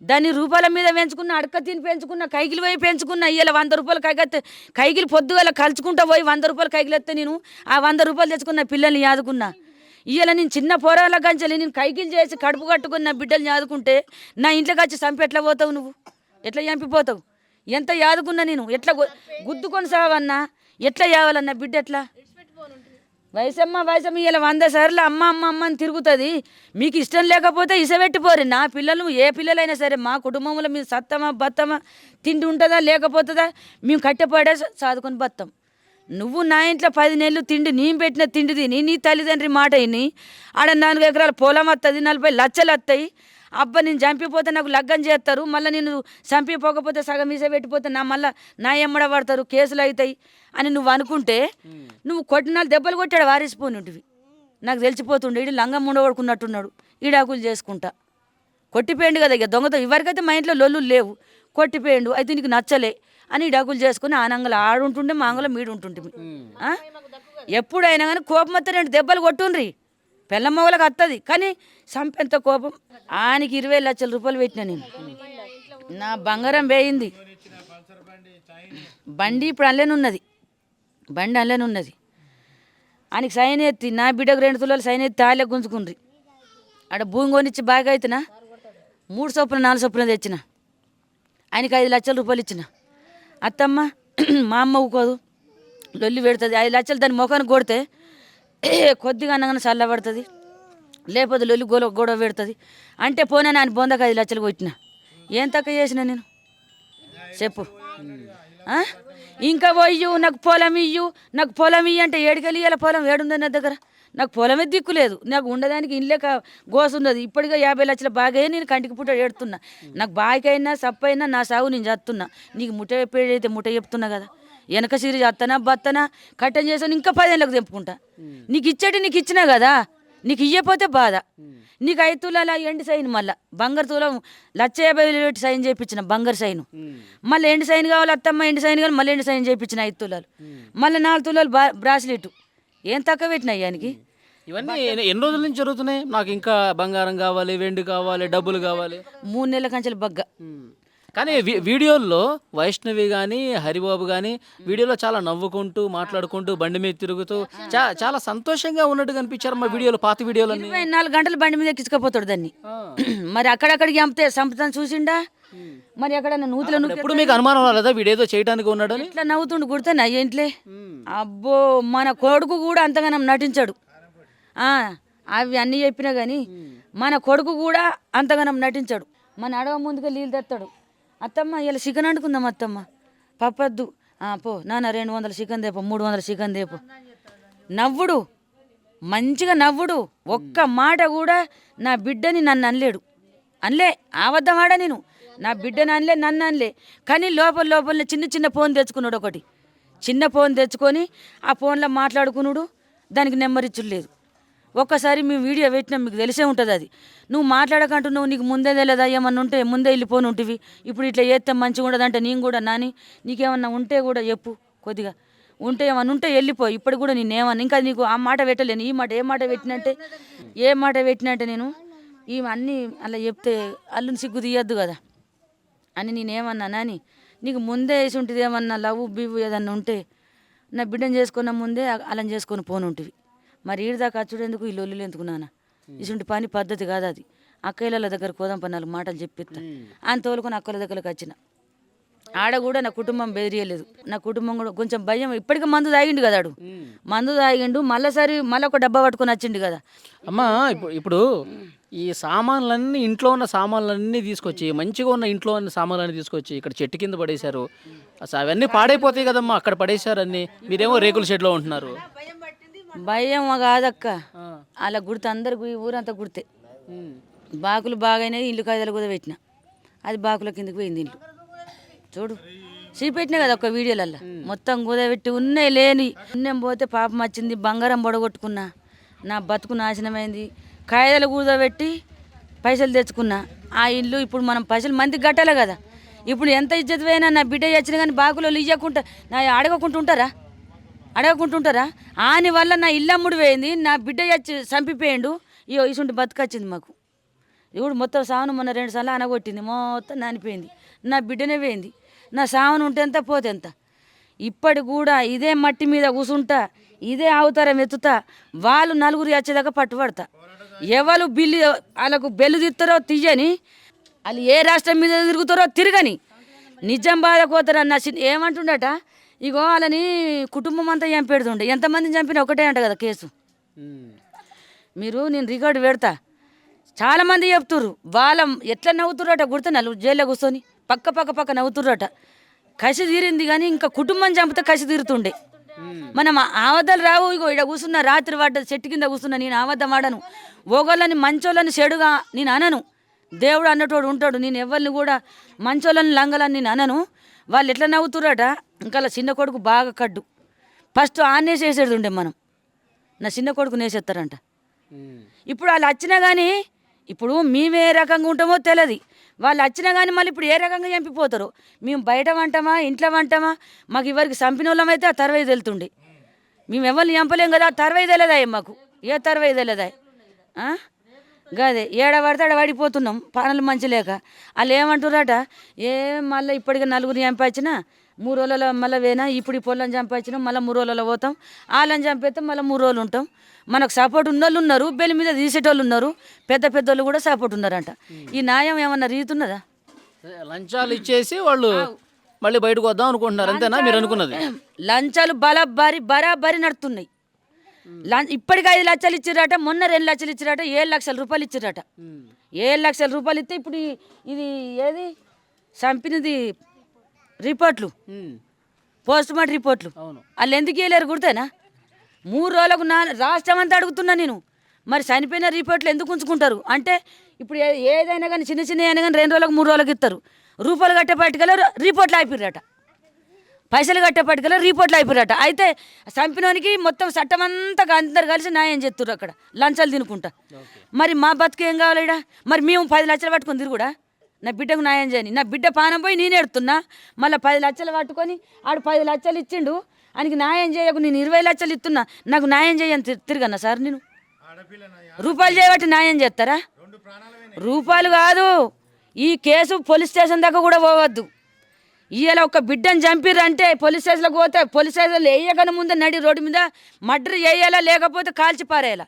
దాన్ని రూపాయల మీద పెంచుకున్నా, అడక తిని పెంచుకున్నా, కైకిలు పోయి పెంచుకున్నా. ఇవాళ 100 రూపాయలు కైగెత్తే కైకిలు పొద్దుగల కలుచుకుంటా పోయి 100 రూపాయలు కైకిలెత్తే నేను ఆ 100 రూపాయలు తెచ్చుకున్న పిల్లల్ని యాదుకున్నా. ఇవాళ నేను చిన్న పోరాల గంచెలి నేను కైకిలు చేసి కడుపు కట్టుకుని నా బిడ్డల్ని యాదుకుంటే నా ఇంట్లోకి వచ్చి చంపి ఎట్లా పోతావు నువ్వు? ఎట్లా చంపిపోతావు? ఎంత యాదుకున్నా నేను ఎట్లా గుద్దుకొని సావన్నా? ఎట్లా యావాలన్నా బిడ్డ ఎట్లా? వయసమ్మ ఇలా 100 సార్లు అమ్మ అని తిరుగుతుంది. మీకు ఇష్టం లేకపోతే ఇసబెట్టిపోరు. నా పిల్లలు ఏ పిల్లలైనా సరే మా కుటుంబంలో మేము సత్తమా బత్తమా, తిండి ఉంటుందా లేకపోతుందా, మేము కట్టెపడే చదువుకొని బతాం. నువ్వు నా ఇంట్లో 10 నెలలు తిండి నేను పెట్టిన తిండి తిని నీ తల్లిదండ్రి మాట విని ఆడ 4 ఎకరాల పొలం వస్తుంది, 40 లక్షలు వస్తాయి. అబ్బా నేను చంపిపోతే నాకు లగ్గం చేస్తారు, మళ్ళీ నేను చంపిపోకపోతే సగం ఇసబెట్టిపోతే మళ్ళీ నా ఎమ్మడ పడతారు, కేసులు అవుతాయి అని నువ్వు అనుకుంటే నువ్వు కొట్టినాలు దెబ్బలు కొట్టాడు వారేసిపోయినవి. నాకు తెలిసిపోతుండే ఈడు లంగం ఉండబడుకున్నట్టున్నాడు, ఈడాకులు చేసుకుంటా. కొట్టిపోయిండు కదా ఇక దొంగతో. ఇవరికైతే మా ఇంట్లో లొల్లు లేవు, కొట్టిపోయిండు అయితే నీకు నచ్చలే అని ఈడాకులు చేసుకుని ఆనంగలు ఆడుంటుండే, మా అంగలో మీడు ఉంటుంటే. ఎప్పుడైనా కానీ కోపం వస్తే 2 దెబ్బలు కొట్టుండ్రి, పిల్ల మొగలకు వస్తుంది. కానీ చంపేంత కోపం. ఆయనకి 20 లక్షల రూపాయలు పెట్టినా నేను. నా బంగారం వేయింది. బండి ఇప్పుడు అల్లేనే ఉన్నది. ఆయనకి సైన్ ఎత్తి నా బిడ్డకు 2 తులాలు సైన్ ఎత్తి తాళ్ళే గుంజుకుండ్రి. ఆడ భూమి కొనిచ్చి బాగా అయితేనా 3 చొప్పున 4 చొప్పున తెచ్చిన. ఆయనకి 5 లక్షల రూపాయలు ఇచ్చిన. అత్తమ్మ మా అమ్మ ఊకోదు, లొల్లి పెడుతుంది. 5 లక్షలు దాని ముఖానికి కొడితే కొద్దిగా అన్నగానే చల్లబడుతుంది, లేకపోతే లొల్లి గొడవ పెడుతుంది. అంటే పోనా ఆయన బొందకు 5 లక్షలు కొట్టిన. ఏం తక్కువ చేసిన నేను చెప్పు? ఇంకా పోయ్యు నాకు పొలం ఇయ్యు అంటే ఏడుకెళ్ళి ఇయ్యాల పొలం ఏడుంది నా దగ్గర? నాకు పొలమే దిక్కు లేదు, నాకు ఉండడానికి ఇల్లే గోసున్నది. ఇప్పటికే 50 లక్షల బాగా నేను కంటికి పుట్ట ఏడుతున్నా. నాకు బాయికైనా సప్పైనా నా సాగు నేను చేస్తున్నా. నీకు ముట్ట చెప్పేదైతే ముట్ట చెప్తున్నా కదా, వెనక సిరి చేస్తానా బత్తనా కట్టం చేసాను, ఇంకా 10 ఏళ్ళకి తెంపుకుంటా. నీకు ఇచ్చినా కదా, నీకు ఇయ్యపోతే బాధ. నీకు 5 తులాల ఎండి సైన్, మళ్ళీ బంగారు తులం 1,50,000 పెట్టి సైన్ చేయించిన బంగారు సైను. మళ్ళీ ఎండి సైన్ కావాలి అత్తమ్మ, ఎండి సైన్ కావాలి, మళ్ళీ ఎండి సైన్ చేయించిన 5 తులాలు, మళ్ళీ 4 తులాలు బ్రాస్లెట్. ఏం తక్కువ పెట్టినా అయ్యానికి? ఇవన్నీ ఎన్ని రోజుల నుంచి జరుగుతున్నాయి? నాకు ఇంకా బంగారం కావాలి, వెండి కావాలి, డబ్బులు కావాలి. 3 నెలల కంచెలు బగ్గ కానీ వీడియోల్లో వైష్ణవి కానీ హరిబాబు కానీ వీడియోలో చాలా నవ్వుకుంటూ మాట్లాడుకుంటూ బండి మీద తిరుగుతూ చాలా సంతోషంగా ఉన్నట్టు కనిపించారు మా వీడియోలో, పాత వీడియోలన్నీ. 24 గంటలు బండి మీద ఎక్కించుకపోతాడు దాన్ని. మరి అక్కడక్కడికి చంపితే సంపదని చూసిండా? మరి అక్కడ నూతుల ఎప్పుడు మీకు అనుమానం రాలేదా వీడేదో చేయడానికి ఉన్నాడని? ఇట్లా నవ్వుతుండు గుర్తాను ఇంట్లే. అబ్బో మన కొడుకు కూడా అంతగానో నటించాడు. అవి అన్నీ చెప్పినా కానీ మన కొడుకు కూడా అంతగానం నటించాడు. మన అడవ ముందుగా నీళ్ళు తెస్తాడు. అత్తమ్మ ఇలా చికెన్ వండుకుందాం అత్తమ్మ, పప్పద్దు పో నాన్న 200 చికెన్ దేపో, 300 చికెన్ దేపో. నవ్వుడు, మంచిగా నవ్వుడు. ఒక్క మాట కూడా నా బిడ్డని నన్ను అనలే ఆవద్దమాడ నేను. నా బిడ్డని అనలే, నన్ను అనలే. కానీ లోపల చిన్న ఫోన్ తెచ్చుకున్నాడు. ఒకటి చిన్న ఫోన్ తెచ్చుకొని ఆ ఫోన్లో మాట్లాడుకున్నాడు. దానికి నెంబర్ లేదు. ఒక్కసారి మేము వీడియో పెట్టినాం, మీకు తెలిసే ఉంటుంది. అది నువ్వు మాట్లాడకంటున్నావు, నీకు ముందే తెలియదా? ఏమన్నా ఉంటే ముందే వెళ్ళిపోను ఉంటివి, ఇప్పుడు ఇట్లా చేస్తే మంచిగా ఉండదంటే నేను కూడా నాని నీకేమన్నా ఉంటే కూడా చెప్పు, కొద్దిగా ఉంటే ఏమన్నా ఉంటే వెళ్ళిపో. ఇప్పుడు కూడా నేనేమన్నా ఇంకా నీకు ఆ మాట పెట్టలేను. ఈ మాట ఏ మాట పెట్టినట్టే నేను ఈ అన్నీ అలా చెప్తే అల్లుని సిగ్గు తీయద్దు కదా అని నేనేమన్నా నాని నీకు ముందే వేసి ఉంటుంది. ఏమన్నా లవ్ బివ్ ఏదన్నా ఉంటే నా బిడ్డను చేసుకున్న ముందే అలా చేసుకొని పోను ఉంటివి. మరి ఈడదాకా అచ్చుడు ఎందుకు, ఈ లొల్లులు ఎందుకు నాన్న? ఇటువంటి పని పద్ధతి కాదు అది. అక్కయ్యల దగ్గర కోదాం 4 మాటలు చెప్పిస్తా అని తోలుకొని అక్కల దగ్గరకు వచ్చిన. ఆడ కూడా నా కుటుంబం బెదిరియలేదు. నా కుటుంబం కూడా కొంచెం భయం. ఇప్పటికీ మందు తాగిండు కదా, మందు తాగిండు. మళ్ళీ ఒక డబ్బా పట్టుకొని వచ్చిండు కదా. అమ్మా ఇప్పుడు ఈ సామాన్లన్నీ, ఇంట్లో ఉన్న సామాన్లన్నీ తీసుకొచ్చి, మంచిగా ఉన్న ఇంట్లో ఉన్న సామాన్లన్నీ తీసుకొచ్చి ఇక్కడ చెట్టు కింద పడేశారు. అసలు అవన్నీ పాడైపోతాయి కదమ్మా, అక్కడ పడేశారు అన్నీ. మీరేమో రేకుల షెడ్లో ఉంటున్నారు. భయం కాదక్క, అలా గుర్తు అందరికి ఊరంతా గుర్తే. బాకులు బాగానే ఇల్లు కాయలు కూడా పెట్టిన, అది బాకుల కిందకి పోయింది ఇల్లు. చూడు చూపెట్టినా కదా ఒక వీడియోలల్లో మొత్తం కుదబెట్టి ఉన్నాయి లేని పుణ్యం పోతే పాపం వచ్చింది. బంగారం పొడగొట్టుకున్నా, నా బతుకు నాశనమైంది. కాయలు కూదబెట్టి పైసలు తెచ్చుకున్నా. ఆ ఇల్లు ఇప్పుడు మనం పైసలు మందికి కట్టాలి కదా. ఇప్పుడు ఎంత ఇజ్జత్ పోయినా నా బిడ్డ వచ్చినా కానీ బాకులు ఇవ్వకుండా నా అడగకుంటుంటారా? ఆని వల్ల నా ఇల్లు అమ్ముడు పోయింది, నా బిడ్డ వచ్చి చంపిపోయిండు. ఇయో ఇసుంటి బతుకొచ్చింది మాకు. ఇప్పుడు మొత్తం సావును మొన్న 2 సార్లు అనగొట్టింది, మొత్తం నానిపోయింది. నా బిడ్డనే పోయింది. నా సావును ఉంటే ఎంత పోతే ఎంత. ఇప్పటి కూడా ఇదే మట్టి మీద కూసుంటా, ఇదే అవతారం ఎత్తుతా. వాళ్ళు 4 వచ్చేదాకా పట్టుబడతా. ఎవరు వాళ్ళకు బెల్లు తీస్తారో తీయని, వాళ్ళు ఏ రాష్ట్రం మీద తిరుగుతారో తిరగని, నిజం బాధపోతారన్న ఏమంటుండట. ఇగో వాళ్ళని కుటుంబం అంతా చంపేడుతుండే. ఎంతమందిని చంపినా ఒకటే అంట కదా కేసు. నేను రికార్డు పెడతా. చాలామంది చెప్తుర్రు వాళ్ళ ఎట్లా నవ్వుతుర్రట గుర్తున్నాను. జైల్లో కూర్చొని పక్క నవ్వుతుర్రట. కసి తీరింది కానీ ఇంకా కుటుంబం చంపితే కసి తీరుతుండే. మనం ఆవద్దలు రావు. ఇగో ఇక్కడ కూర్చున్న రాత్రి పడ్డ చెట్టు కింద కూర్చున్నా. నేను ఆవద్దం ఆడను. ఓగోళ్ళని మంచోళ్ళని చెడుగా నేను అనను. దేవుడు అన్నటోడు ఉంటాడు. నేను ఎవరిని కూడా మంచోళ్ళని లంగలని నేను అనను. వాళ్ళు ఎట్లా నవ్వుతుర్రట. ఇంకా చిన్న కొడుకు బాగా కడ్డు. ఫస్ట్ ఆనేసేసేది ఉండే మనం. నా చిన్న కొడుకు నేసేస్తారంట. ఇప్పుడు వాళ్ళు వచ్చినా కానీ ఇప్పుడు మేము ఏ రకంగా ఉంటామో తెలియదు. వాళ్ళు వచ్చినా కానీ మళ్ళీ ఇప్పుడు ఏ రకంగా చంపిపోతారు. మేము బయట వంటామా ఇంట్లో వంటామా? మాకు ఎవరికి చంపిన వాళ్ళమైతే ఆ తర్వై తెలుతుండే. మేము ఎవరిని చంపలేం కదా. తర్వై తెలియదా మాకు, ఏ తర్వై తెలియదా? గదే ఏడ పడితే ఆడ పడిపోతున్నాం పనులు మంచి లేక. వాళ్ళు ఏమంటున్నారట, మళ్ళీ ఇప్పటికీ 4 చంపచ్చినా 3 రోజులలో మళ్ళీ వేనా. ఇప్పుడు ఈ పొలం చంపచ్చినాం, మళ్ళీ 3 రోజులలో పోతాం. వాళ్ళని చంపేస్తే మళ్ళీ 3 రోజులు ఉంటాం. మనకు సపోర్ట్ ఉన్నోళ్ళు ఉన్నారు, బెల్లి మీద తీసేటోళ్ళు ఉన్నారు, పెద్దోళ్ళు కూడా సపోర్ట్ ఉన్నారంట. ఈ న్యాయం ఏమన్నా రీతున్నదా? లంచాలు ఇచ్చేసి వాళ్ళు మళ్ళీ బయటకు వద్దాం అనుకుంటున్నారు, అంతేనా మీరు అనుకున్నది? లంచాలు బరాబరి నడుతున్నాయి. ఇప్పటికి 5 లక్షలు ఇచ్చిరట, మొన్న 2 లక్షలు ఇచ్చిరట, 7 లక్షల రూపాయలు ఇచ్చిరట. 7 లక్షల రూపాయలు ఇస్తే ఇప్పుడు ఇది ఏది చంపినది రిపోర్ట్లు, పోస్ట్ మార్టం రిపోర్ట్లు వాళ్ళు ఎందుకు ఇవ్వలేరు గుర్తేనా? 3 రోజులకు రాష్ట్రం అంతా అడుగుతున్నా నేను. మరి చనిపోయిన రిపోర్ట్లు ఎందుకు ఉంచుకుంటారు అంటే, ఇప్పుడు ఏదైనా కానీ చిన్న అయినా కానీ 2 రోజులకు 3 రోజులకు ఇస్తారు. రూపాయలు కట్టేపట్టుకల రిపోర్ట్లు అయిపోయారట, పైసలు కట్టేపట్టుకల రిపోర్ట్లు అయిపోయారట. అయితే చంపినోనికి మొత్తం చట్టం అంతా అందరు కలిసి న్యాయం చేస్తున్నారు అక్కడ లంచాలు తినుకుంటా. మరి మా బతుకు ఏం కావాలి ఇక్కడ? మరి మేము 10 లక్షలు పట్టుకొని తిరుగుడా? నా బిడ్డకు న్యాయం చేయని. నా బిడ్డ పానం పోయి నేను ఎడుతున్నా, మళ్ళీ 10 లక్షలు పట్టుకొని ఆడు 10 లక్షలు ఇచ్చిండు, ఆయనకి న్యాయం చేయకు. నేను 20 లక్షలు ఇస్తున్నా, నాకు న్యాయం చేయని తిరగన్నా సార్? నేను రూపాయలు చేయబట్టి న్యాయం చేస్తారా? రూపాయలు కాదు, ఈ కేసు పోలీస్ స్టేషన్ దాకా కూడా పోవద్దు. ఇవాళ ఒక బిడ్డను చంపిర్రంటే పోలీస్ స్టేషన్లోకి పోతే పోలీస్ స్టేషన్లో వేయగానే ముందే నడి రోడ్డు మీద మర్డర్ చేయాలా లేకపోతే కాల్చి పారేయాలా.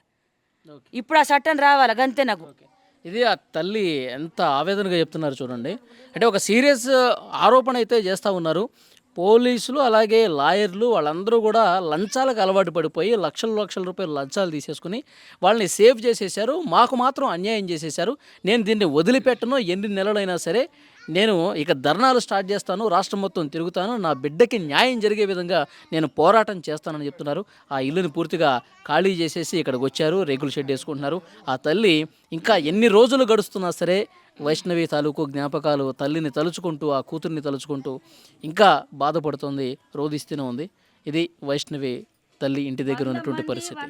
ఇప్పుడు ఆ చట్టం రావాలా గంతే నాకు. ఇది ఆ తల్లి ఎంత ఆవేదనగా చెప్తున్నారు చూడండి. అంటే ఒక సీరియస్ ఆరోపణ అయితే చేస్తూ ఉన్నారు. పోలీసులు అలాగే లాయర్లు వాళ్ళందరూ కూడా లంచాలకు అలవాటు పడిపోయి లక్షల రూపాయలు లంచాలు తీసేసుకుని వాళ్ళని సేవ్ చేసేసారు. మాకు మాత్రం అన్యాయం చేసేసారు. నేను దీన్ని వదిలిపెట్టను, ఎన్ని నెలలైనా సరే నేను ఇక ధర్నాలు స్టార్ట్ చేస్తాను, రాష్ట్రం మొత్తం తిరుగుతాను, నా బిడ్డకి న్యాయం జరిగే విధంగా నేను పోరాటం చేస్తానని చెప్తున్నారు. ఆ ఇల్లుని పూర్తిగా ఖాళీ చేసేసి ఇక్కడికి వచ్చారు, రేకుల షెడ్ వేసుకుంటున్నారు. ఆ తల్లి ఇంకా ఎన్ని రోజులు గడుస్తున్నా సరే వైష్ణవి తాలూకు జ్ఞాపకాలు తల్లిని తలుచుకుంటూ ఆ కూతుర్ని తలుచుకుంటూ ఇంకా బాధపడుతుంది, రోధిస్తూనే ఉంది. ఇది వైష్ణవి తల్లి ఇంటి దగ్గర ఉన్నటువంటి పరిస్థితి.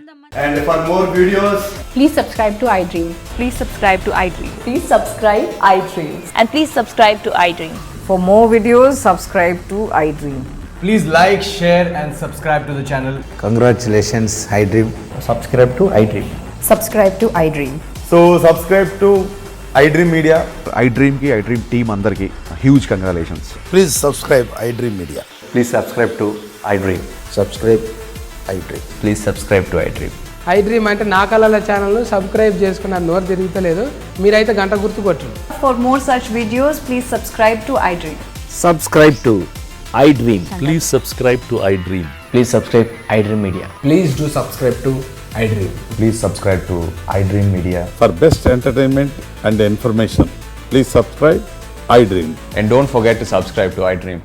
And for more videos, Please subscribe to iDream. Please subscribe to iDream. Please subscribe iDream. And please subscribe to iDream. For more videos, subscribe to iDream. please like, share and subscribe to the channel. Congratulations, iDream. Subscribe to iDream. Subscribe to iDream. So subscribe to iDream Media. iDream की iDream team अंदर की huge congratulations. Please subscribe iDream Media. Please subscribe to iDream. Subscribe iDream. Please subscribe to iDream. iDream అంటే నా కళల ఛానల్ను సబ్స్క్రైబ్ చేసుకున్న నోరు తిరుగుతలేదు. మీరైతే గంట గుర్తు కొట్టండి. For more such videos, please subscribe to iDream. Subscribe to iDream. Please subscribe to iDream. Please subscribe iDream Media. Please do subscribe to iDream. Please subscribe to iDream Media. For best entertainment and information, please subscribe iDream. And don't forget to subscribe to iDream.